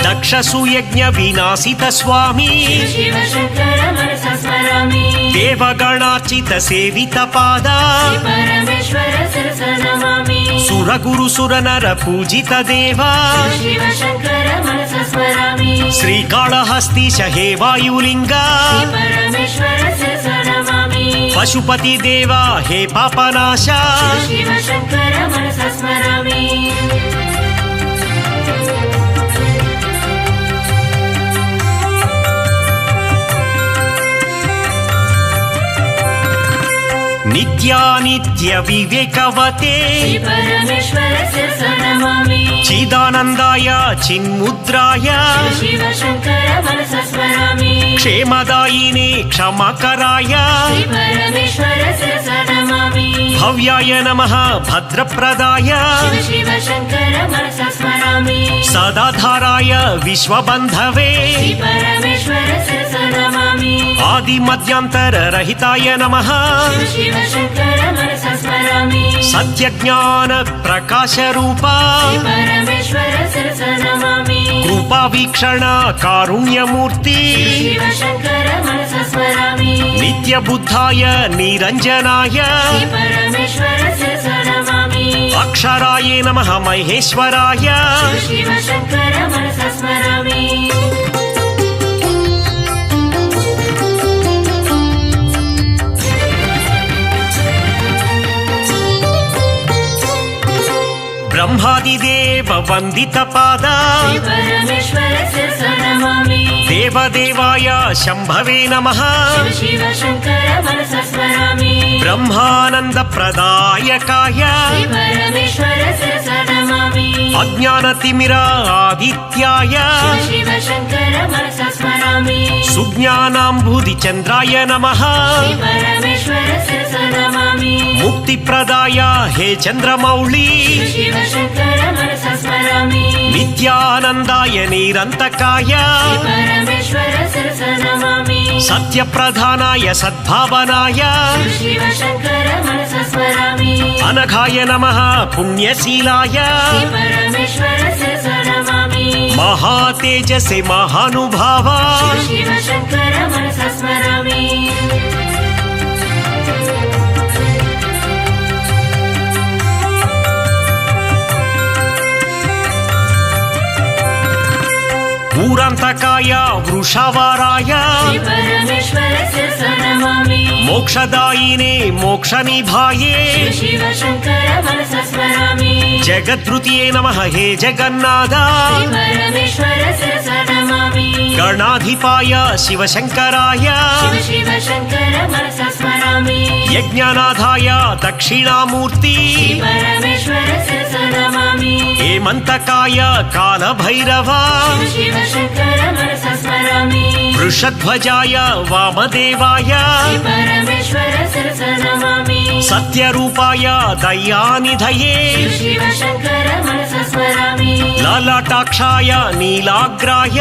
दक्ष सुयज्ञ विनाशित स्वामी ದೇವಗಣಾರ್ಚಿತ ಸೇವಿತ ಪಾದ ಪರಮೇಶ್ವರ ಶಿರಸ ನಮಾಮಿ ಸುರಗುರು ಸುರನರ ಪೂಜಿತ ದೇವ ಶಿವ ಶಂಕರ ಮನಸ ಸ್ಮರಾಮಿ ಶ್ರೀಕಾಳಹಸ್ತೀಶ ಹೇ ವಾಯುಲಿಂಗ ಪರಮೇಶ್ವರ ಶಿರಸ ನಮಾಮಿ ಪಶುಪತಿ ದೇವ ಹೇ ಪಾಪನಾಶ ಶಿವ ಶಂಕರ ಮನಸ ಸ್ಮರಾಮಿ ನಿತ್ಯಾನಿತ್ಯ ವಿವೇಕವತೆ ಪರಮೇಶ್ವರ ಶಿರಸ ನಮಾಮಿ ಚಿದಾನಂದಾಯ ಚಿನ್ಮುದ್ರಾಯ ಶಿವ ಶಂಕರ ಮನಸ ಸ್ಮರಾಮಿ ಕ್ಷೇಮದಾಯಿನೇ ಕ್ಷಮಕರಾಯ ಪರಮೇಶ್ವರ ಶಿರಸ ನಮಾಮಿ ಭವ್ಯಾಯ ನಮಃ ಭದ್ರಪ್ರದಾಯ ಶಿವ ಶಂಕರ ಮನಸ ಸ್ಮರಾಮಿ ಸದಾಧಾರಾಯ ವಿಶ್ವಬಂಧವೇ ಪರಮೇಶ್ವರ ಶಿರಸ ನಮಾಮಿ ಆದಿ ಮಧ್ಯಾಂತರ ರಹಿತಾಯ ನಮಃ ಶಿವ ಶಂಕರ ಮನಸ ಸ್ಮರಾಮಿ ಸತ್ಯಜ್ಞಾನ ಪ್ರಕಾಶ ರೂಪ ಪರಮೇಶ್ವರ ಶಿರಸ ನಮಾಮಿ ಕೃಪಾ ವೀಕ್ಷಣ ಕಾರುಣ್ಯ ಮೂರ್ತಿ ಶಿವ ಶಂಕರ ಮನಸ ಸ್ಮರಾಮಿ ನಿತ್ಯ ಬುದ್ಧಾಯ ನಿರಂಜನಾಯ ಪರಮೇಶ್ವರ ಶಿರಸ ನಮಾಮಿ ಅಕ್ಷರಾಯ ನಮಃ ಮಹೇಶ್ವರಾಯ ಶಿವ ಶಂಕರ ಮನಸ ಸ್ಮರಾಮಿ ಬ್ರಹ್ಮಾದಿದೇವ ವಂದಿತ ಪಾದ ಪರಮೇಶ್ವರ ಶಿರಸ ನಮಾಮಿ ದೇವದೇವಾಯ ಶಂಭವೇ ನಮಃ ಶಿವ ಶಂಕರ ಮನಸ ಸ್ಮರಾಮಿ ಬ್ರಹ್ಮಾನಂದ ಪ್ರದಾಯಕಾಯ ಪರಮೇಶ್ವರ ಶಿರಸ ನಮಾಮಿ ಅಜ್ಞಾನ ತಿಮಿರ ಆದಿತ್ಯಾಯ ಶಿವ ಶಂಕರ ಮನಸ ಸ್ಮರಾಮಿ ಸುಜ್ಞಾನಾಂಬುಧಿ ಚಂದ್ರಾಯ ನಮಃ ಪರಮೇಶ್ವರ ಶಿರಸ ನಮಾಮಿ ಮುಕ್ತಿ ಪ್ರದಾಯ ಹೇ ಚಂದ್ರಮೌಳಿ ಶಿವ ಶಂಕರ ಮನಸ ಸ್ಮರಾಮಿ ನಿತ್ಯಾನಂದಾಯ ನಿರಂತಕಾಯ ಪರಮೇಶ್ವರ ಶಿರಸ ನಮಾಮಿ ಸತ್ಯ ಪ್ರಧಾನಾಯ ಸದ್ಭಾವನಾಯ ಶಿವ ಶಂಕರ ಮನಸ ಸ್ಮರಾಮಿ ಅನಘಾಯ ನಮಃ ಪುಣ್ಯಶೀಲಾಯ ಪರಮೇಶ್ವರ ಶಿರಸ ನಮಾಮಿ ಮಹಾತೇಜಸೆ ಮಹಾನುಭಾವ ಶಿವ ಶಂಕರ ಮನಸ ಸ್ಮರಾಮಿ ಊರಂತಕಾಯ ವೃಷವಾರಾಯ ಪರಮೇಶ್ವರ ಶಿರಸ ನಮಾಮಿ ಮೋಕ್ಷದಾಯಿನೇ ಮೋಕ್ಷ ನಿಭಾಯೇ ಶಿವ ಶಂಕರ ಮನಸ ಸ್ಮರಾಮಿ ಜಗದ್ರುತಿಯೇ ನಮಃ ಹೇ ಜಗನ್ನಾಥ ಪರಮೇಶ್ವರ ಶಿರಸ ನಮಾಮಿ ಗಣಾಧಿಪಾಯ ಶಿವಶಂಕರಾಯ ಶಿವ ಶಂಕರ ಮನಸ ಸ್ಮರಾಮಿ ಯಜ್ಞನಾಥಾಯ ದಕ್ಷಿಣಾಮೂರ್ತಿ ಪರಮೇಶ್ವರ ಶಿರಸ ನಮಾಮಿ ಹೇಮಂತಕಾಯ ಕಾಲಭೈರವ ಶಿವ ಶಂಕರ ಮನಸ ಸ್ಮರಾಮಿ ವೃಷಧ್ವಜಾಯ ವಾಮದೇವಾಯ ಪರಮೇಶ್ವರ ಶಿರಸ ನಮಾಮಿ ಸತ್ಯರೂಪಾಯ ದಯಾನಿಧಯೇ ಶಿವ ಶಂಕರ ಮನಸ ಸ್ಮರಾಮಿ ಲಲಾಟಾಕ್ಷಾಯ ನೀಲಾಗ್ರಾಯ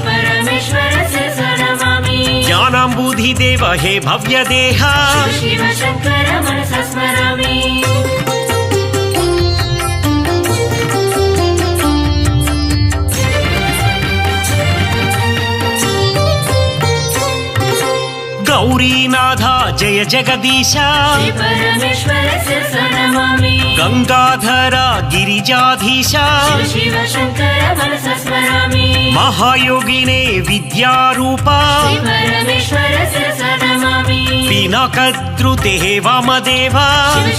ಪರಮೇಶ್ವರ ಶಿರಸ ನಮಾಮಿ ಜ್ಞಾನಾಂಬುಧಿ ದೇವ ಹೇ ಭವ್ಯ ದೇಹ ಶಿವ ಶಂಕರ ಮನಸ ಸ್ಮರಾಮಿ ಗೌರೀನಾಥ ಜಯ ಜಗದೀಶ ಪರಮೇಶ್ವರ ಶಿರಸ ನಮಾಮಿ ಗಂಗಾಧರ ಗಿರಿಜಾಧೀಶ ಶಿವ ಶಂಕರ ಮನಸ ಸ್ಮರಾಮಿ ಮಹಾಯೋಗಿನೇ ವಿದ್ಯಾರೂಪ ಪರಮೇಶ್ವರ ಶಿರಸ ನಮಾಮಿ ಪಿನಾಕದ್ರುತೆ ಹೇ ವಾಮದೇವ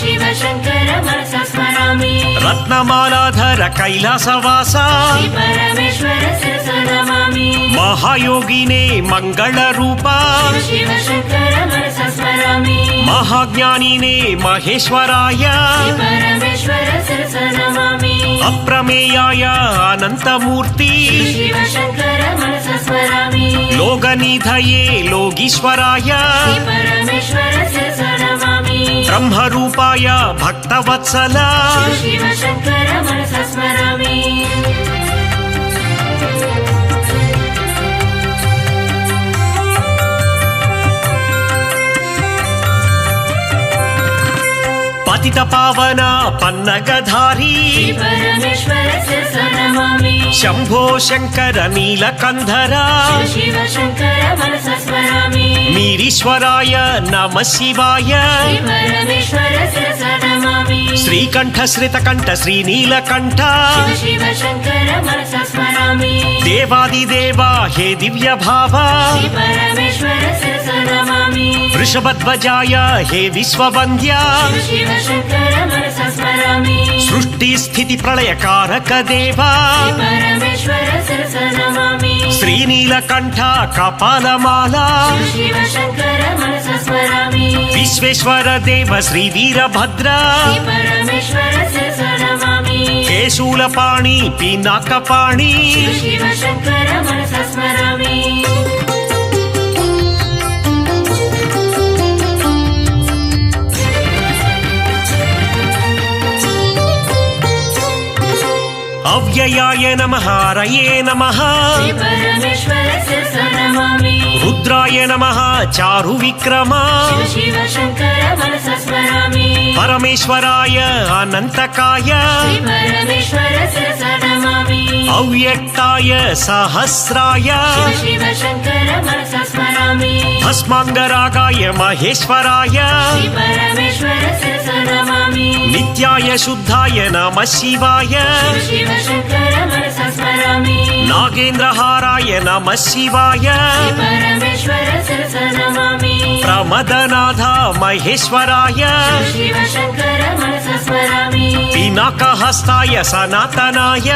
ಶಿವ ಶಂಕರ ಮನಸ ಸ್ಮರಾಮಿ ರತ್ನಮಾಲಾಧರ ಕೈಲಾಸವಾಸ ಪರಮೇಶ್ವರ ಶಿರಸ ನಮಾಮಿ ಮಹಾಯೋಗಿನೇ ಮಂಗಳ ರೂಪ ಶಿವ ಶಂಕರ ಮನಸ ಸ್ಮರಾಮಿ ಮಹಾಜ್ಞಾನಿನೇ ಮಹೇಶ್ವರಾಯ ಪರಮೇಶ್ವರ ಶಿರಸ ನಮಾಮಿ ಅಪ್ರಮೇಯಾಯ ಅನಂತಮೂರ್ತಿ ಶಿವ ಶಂಕರ ಮನಸ ಸ್ಮರಾಮಿ ಲೋಕನಿಧಯೇ ಲೋಗೀಶ್ವರಾಯ ಪರಮೇಶ್ವರ ಶಿರಸ ನಮಾಮಿ ಬ್ರಹ್ಮರೂಪಾಯ ಭಕ್ತವತ್ಸಲ ಶಿವ ಶಂಕರ ಮನಸ ಸ್ಮರಾಮಿ ಪತಿತ ಪಾವನ ಪನ್ನಗಧಾರಿ ಪರಮೇಶ್ವರ ಶಿರಸ ನಮಾಮಿ शम्भो शङ्कर नीलकन्धर शिव शङ्कर मनसा स्मरामि मीरीश्वराय नमः शिवाय परमेश्वर शिरसा नमामि श्रीकण्ठ श्रितकण्ठ श्रीनीलकण्ठ शिव शङ्कर मनसा स्मरामि देवादिदेवा हे दिव्य भावा परमेश्वर शिरसा नमामि वृषभध्वजाय हे विश्ववन्द्या शिव शङ्कर मनसा स्मरामि सृष्टि स्थिति प्रलयकारक देवा परमेश्वर शिरसा नमामि श्रीनीलकण्ठ कपालमाला शिव शङ्कर मनसा स्मरामि विश्वेश्वर देव श्रीवीरभद्र परमेश्वर शिरसा नमामि केशूलपाणि पिनाकपाणि शिव शङ्कर मनसा स्मरामि अव्ययाय नमः हरये नमः परमेश्वर शिरसा नमामि रुद्राय नमः चारुविक्रमा शिव शङ्कर मनसा स्मरामि परमेश्वराय अनन्तकाय परमेश्वर शिरसा नमामि अव्यक्ताय सहस्राय शिव शङ्कर मनसा स्मरामि भस्माङ्गरागाय महेश्वराय परमेश्वर शिरसा नमामि नित्याय शुद्धाय नमः शिवाय शिव शङ्कर मनसा स्मरामि नागेन्द्रहाराय नमः शिवाय परमेश्वर शिरसा नमामि प्रमदनाथ महेश्वराय शिव शङ्कर मनसा स्मरामि पिनाकहस्ताय सनातनाय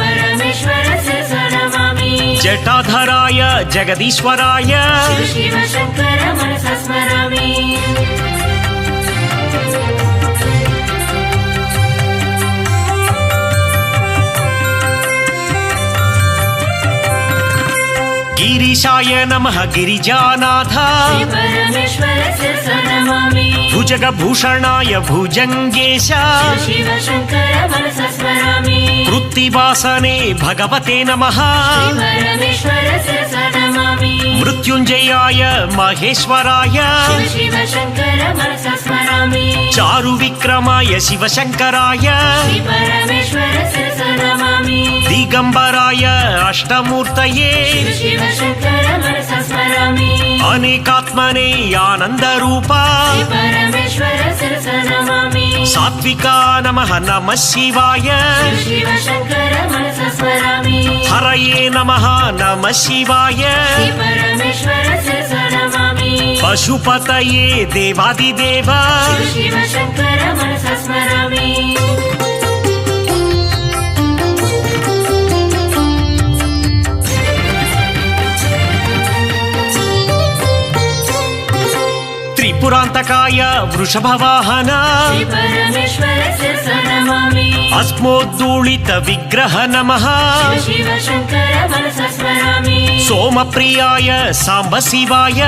परमेश्वर शिरसा नमामि जटाधराय जगदीश्वराय शिव शङ्कर मनसा स्मरामि गिरीशाय नमः गिरिजानाथ परमेश्वर शिरसा नमामि भुजगभूषणाय भुजङ्गेश शिव शङ्कर मनसा स्मरामि कृत्तिवासने भगवते नमः परमेश्वर शिरसा नमामि मृत्युञ्जयाय महेश्वराय शिव शङ्कर मनसा स्मरामि चारुविक्रमाय शिवशङ्कराय परमेश्वर शिरसा नमामि दिगम्बराय अष्टमूर्तये शिव शङ्कर मनसा स्मरामि अनेकात्मने आनन्दरूपा परमेश्वर शिरसा नमामि सात्विका नमः नमः शिवाय शिव शङ्कर मनसा स्मरामि हरये नमः नमः शिवाय परमेश्वर शिरसा नमामि पशुपतये देवादिदेव शिव शङ्कर मनसा स्मरामि त्रिपुरान्तकाय वृषभवाहन परमेश्वर शिरसा नमामि अस्मोद्दूलित विग्रह नमः शिव शङ्कर मनसा स्मरामि सोमप्रियाय साम्ब शिवाय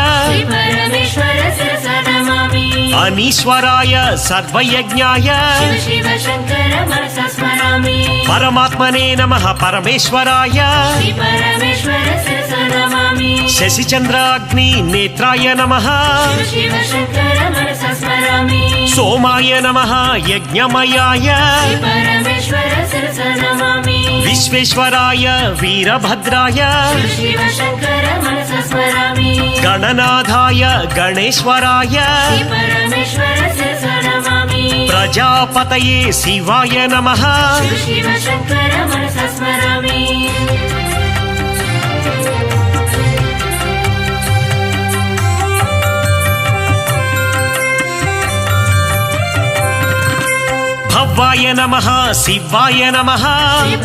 परमेश्वर शिरसा नमामि अनीश्वराय सर्वयज्ञाय शिव शङ्कर मनसा स्मरामि परमात्मने नमः परमेश्वराय परमेश्वर शिरसा नमामि शशिचन्द्राग्नि नेत्राय नमः शिव शङ्कर मनसा स्मरामि सोमाय नमः यज्ञमयाय परमेश्वर शिरसा नमामि विश्वेश्वराय वीरभद्राय शिव शङ्कर मनसा स्मरामि गणनाथाय गणेश्वराय परमेश्वर शिरसा नमामि प्रजापतये शिवाय नमः शिव शङ्कर मनसा स्मरामि भव्वाय नमः शिवाय नमः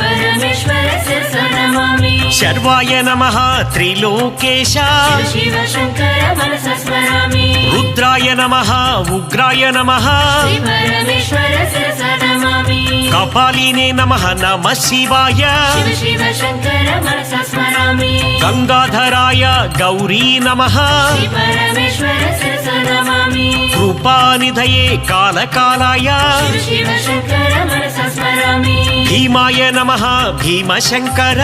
परमेश्वर शिरसा नमामि शर्वाय नमः त्रिलोकेश शिव शङ्कर मनसा स्मरामि रुद्राय नमः उग्राय नमः परमेश्वर शिरसा नमामि कपालिने नमः नमः शिवाय शिव शङ्कर मनसा स्मरामि गङ्गाधराय गौरी नमः परमेश्वर शिरसा नमामि कृपानिधये कालकालाय शिव शङ्कर मनसा स्मरामि भीमाय नमः भीमशङ्कर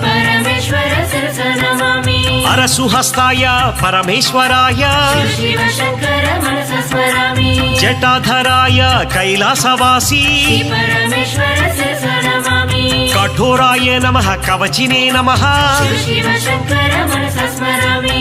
परमेश्वर शिरसा नमामि अरसुहस्ताय परमेश्वराय शिव शङ्कर मनसा स्मरामि जटाधराय कैलासवासी परमेश्वर शिरसा नमामि कठोर कठोराय नमः कवचिने नमः शिव शिव शङ्कर मनसा स्मरामि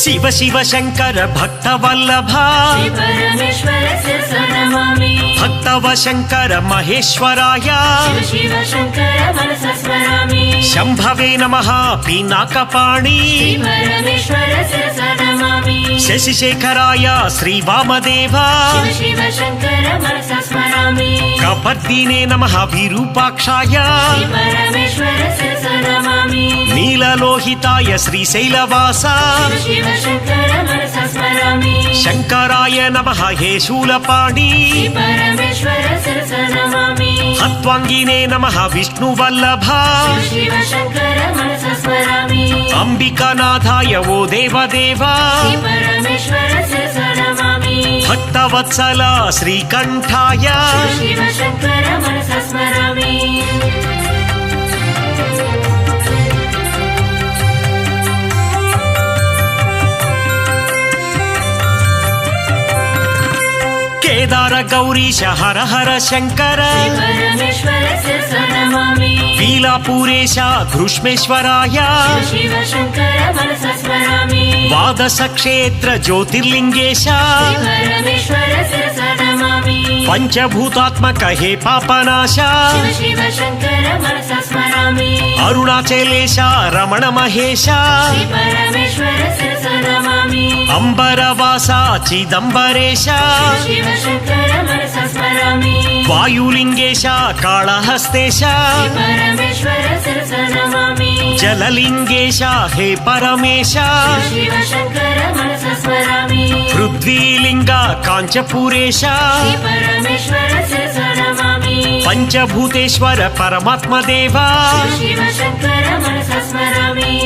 शिव शिव शङ्कर भक्तवल्लभा श्री परमेश्वर शिरसा नमामि भक्तव शङ्कर महेश्वराय शिव शिव शङ्कर मनसा स्मरामि शम्भवे नमः पिनाकपाणि श्री परमेश्वर शिरसा नमामि शशिशेखराय श्रीवामदेवा शिव शिव शङ्कर मनसा स्मरामि कपर्दिने नमः विरूपाक्षाय श्री परमेश्वर शिरसा नमामि नीललोहिताय श्रीशैलवासा शिव शिव शङ्कर मनसा स्मरामि शङ्कराय नमः हे शूलपाणि श्री परमेश्वर शिरसा नमामि हत्वाङ्गिने नमः विष्णुवल्लभा शिव शिव शङ्कर मनसा स्मरामि अम्बिकानाथाय वो देवदेवा श्री परमेश्वर शिरसा नमामि भक्तवत्सला श्रीकण्ठाय शिव शिव शङ्कर मनसा स्मरामि केदार गौरीश हर हर शङ्कर परमेश्वर शिरसा नमामि लीलापुरेश घृष्मेश्वराय शिव शिव शङ्कर मनसा स्मरामि द्वादश क्षेत्र ज्योतिर्लिङ्गेश परमेश्वर शिरसा नमामि पञ्चभूतात्मक हे पापनाश शिव शिव शङ्कर मनसा स्मरामि अरुणाचलेश रमण महेश श्री परमेश्वर शिरसा नमामि अम्बरवासा चिदम्बरेश शिव शिव शङ्कर मनसा स्मरामि वायुलिङ्गेश काळहस्तेश श्री परमेश्वर शिरसा नमामि जललिङ्गेश हे परमेश शिव शिव शङ्कर मनसा स्मरामि पृथ्वीलिङ्ग काञ्चपुरेश श्री परमेश्वर शिरसा नमामि पञ्चभूतेश्वर परमात्मदेवा शिव शिव शङ्कर मनसा स्मरामि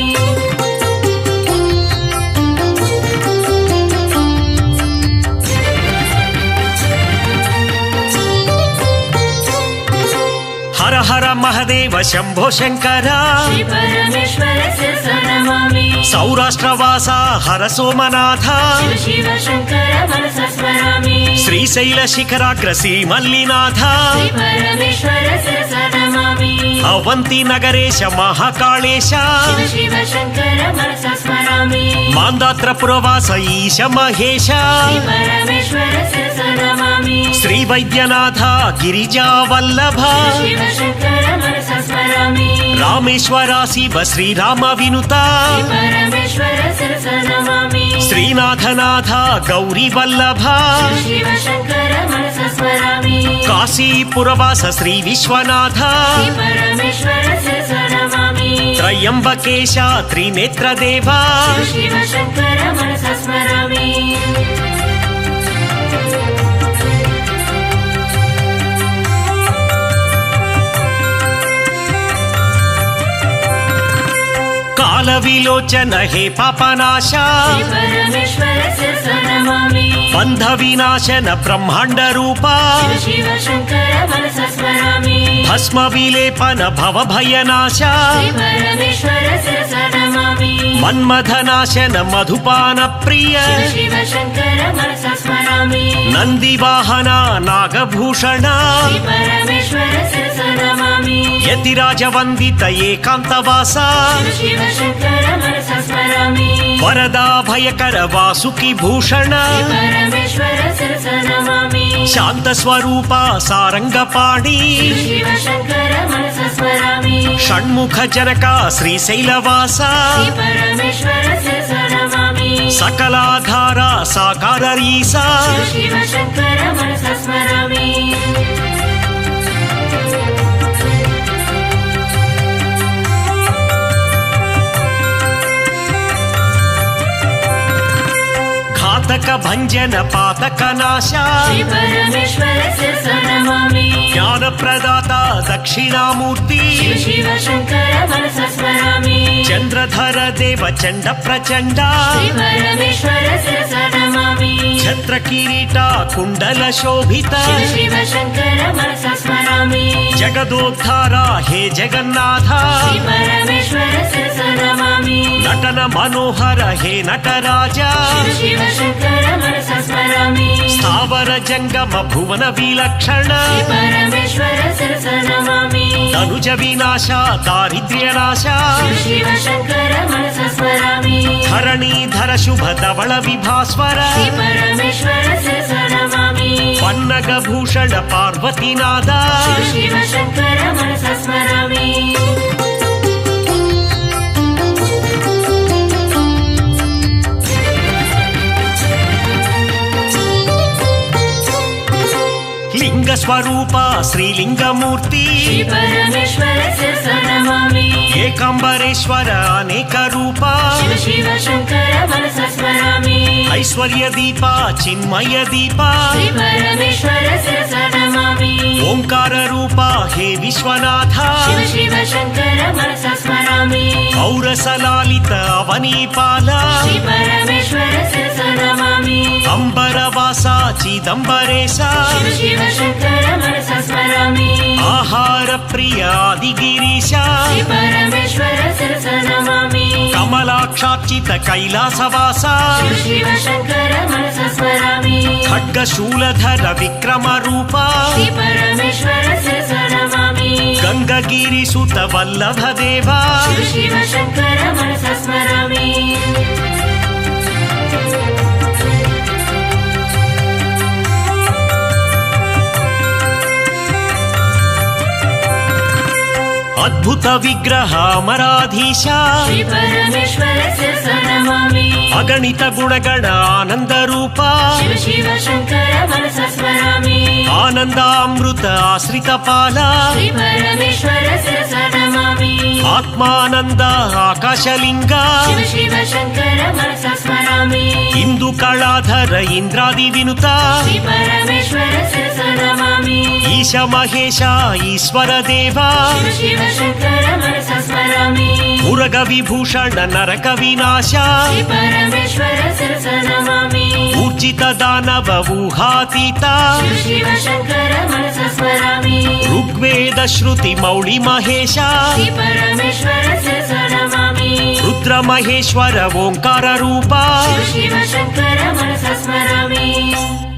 हर हर महदेव शम्भो शङ्कर श्री परमेश्वर शिरसा नमामि सौराष्ट्रवासा हर सोमनाथ शिव शिव शङ्कर मनसा स्मरामि श्रीशैलशिखराग्र श्रीमल्लिनाथ श्री परमेश्वर शिरसा नमामि अवन्ति नगरेश महाकाळेश शिव शिव शङ्कर मनसा स्मरामि मान्दात्रपुरवास ईश महेश श्री परमेश्वर शिरसा नमामि श्रीवैद्यनाथ गिरिजावल्लभ शिव शङ्कर मनसा स्मरामि रामेश्वरा शिव श्रीराम विनुता श्री परमेश्वर शिरसा नमामि श्रीनाथनाथ गौरीवल्लभ शिव शिव शङ्कर मनसा स्मरामि काशीपुरवास श्रीविश्वनाथ श्री परमेश्वर शिरसा नमामि त्रयम्बकेश त्रिनेत्रदेवा शिव शिव शङ्कर मनसा स्मरामि कालविलोचन हे पापनाश श्री परमेश्वर शिरसा नमामि बन्धविनाशन ब्रह्माण्डरूपा शिव शिव शङ्कर मनसा स्मरामि भस्म विलेपन भवभयनाश श्री परमेश्वर शिरसा नमामि मन्मथनाशन मधुपान प्रिय शिव शिव शङ्कर मनसा स्मरामि नन्दिवाहन नागभूषण श्री परमेश्वर शिरसा नमामि यतिराजवन्दित एकान्तवासा शिव शिव शङ्कर मनसा स्मरामि वरदा भयकर वासुकी भूषण श्री परमेश्वर शिरसा नमामि शान्तस्वरूपा सारङ्गपाणि शिव शिव शङ्कर मनसा स्मरामि षण्मुख जनका श्रीशैलवासा श्री परमेश्वर शिरसा नमामि सकलाधारा साकाररीसा शिव शिव शङ्कर मनसा स्मरामि घातक पातक भञ्जन पातक नाश श्री परमेश्वरस्य नमामि ज्ञानप्रदाता दक्षिणामूर्ति शिव शिव शङ्कर मनसा स्मरामि चन्द्रधर देव चण्ड प्रचण्ड श्री परमेश्वरस्य नमामि छत्र किरीटा कुण्डल शोभित शिव शिव शङ्कर मनसा स्मरामि जगदोद्धारा हे जगन्नाथ श्री परमेश्वरस्य नमामि नटन मनोहर हे नटराज शिव शिव शङ्कर मनसा स्मरामि स्थावर जङ्गम भुवन विलक्षण श्री परमेश्वरस्य नमामि तनुज विनाश दारिद्र्य नाश शिव शिव शङ्कर मनसा स्मरामि धरणीधर शुभ धवल विभास्वर श्री परमेश्वरस्य नमामि पन्नग भूषण पार्वतीनाद शिव शिव शङ्कर मनसा स्मरामि लिंग स्वरूप श्रीलिंगमूर्ति श्री परमेश्वरस्य नमामि एकाम्बरेश्वर अनेक रूप शिव शिव शङ्कर मनसा स्मरामि ऐश्वर्य दीप चिन्मय दीप श्री परमेश्वरस्य नमामि ओंकार रूप हे विश्वनाथ शिव शिव शङ्कर मनसा स्मरामि औरसलालित अवनीपाल श्री परमेश्वरस्य नमामि अंबरवासा चिदंबरेश शिव शिव शङ्कर मनसा स्मरामि आहार प्रिय आदिगिरीश श्री परमेश्वरस्य नमामि कमलाक्षार्चित कैलासवास शिव शिव शङ्कर मनसा स्मरामि खड्गशूलधर विक्रम रूप श्री परमेश्वरस्य नमामि गंगगिरिसुत वल्लभ देव शिव शिव शङ्कर मनसा स्मरामि अद्भुत विग्रह अमराधीश श्री परमेश्वरस्य नमामि अगणित गुणगण आनंद रूप शिव शिव शङ्कर मनसा स्मरामि आनंदामृत आश्रित पाल श्री परमेश्वरस्य नमामि आत्मानंद आकाशलिंग शिव शिव शङ्कर मनसा स्मरामि इंदु कलाधर इंद्रादि विनुत श्री परमेश्वरस्य नमामि ईश महेश ईश्वर देव शिव शिव शङ्कर मनसा स्मरामि मुरग विभूषण नरक विनाश श्री परमेश्वरस्य नमामि ऊर्जित दानव ऊहातीत शिव शिव शङ्कर मनसा स्मरामि ऋग्वेद श्रुति मौळि महेश श्री परमेश्वरस्य नमामि रुद्र महेश्वर ओंकार रूप शिव शिव शङ्कर मनसा स्मरामि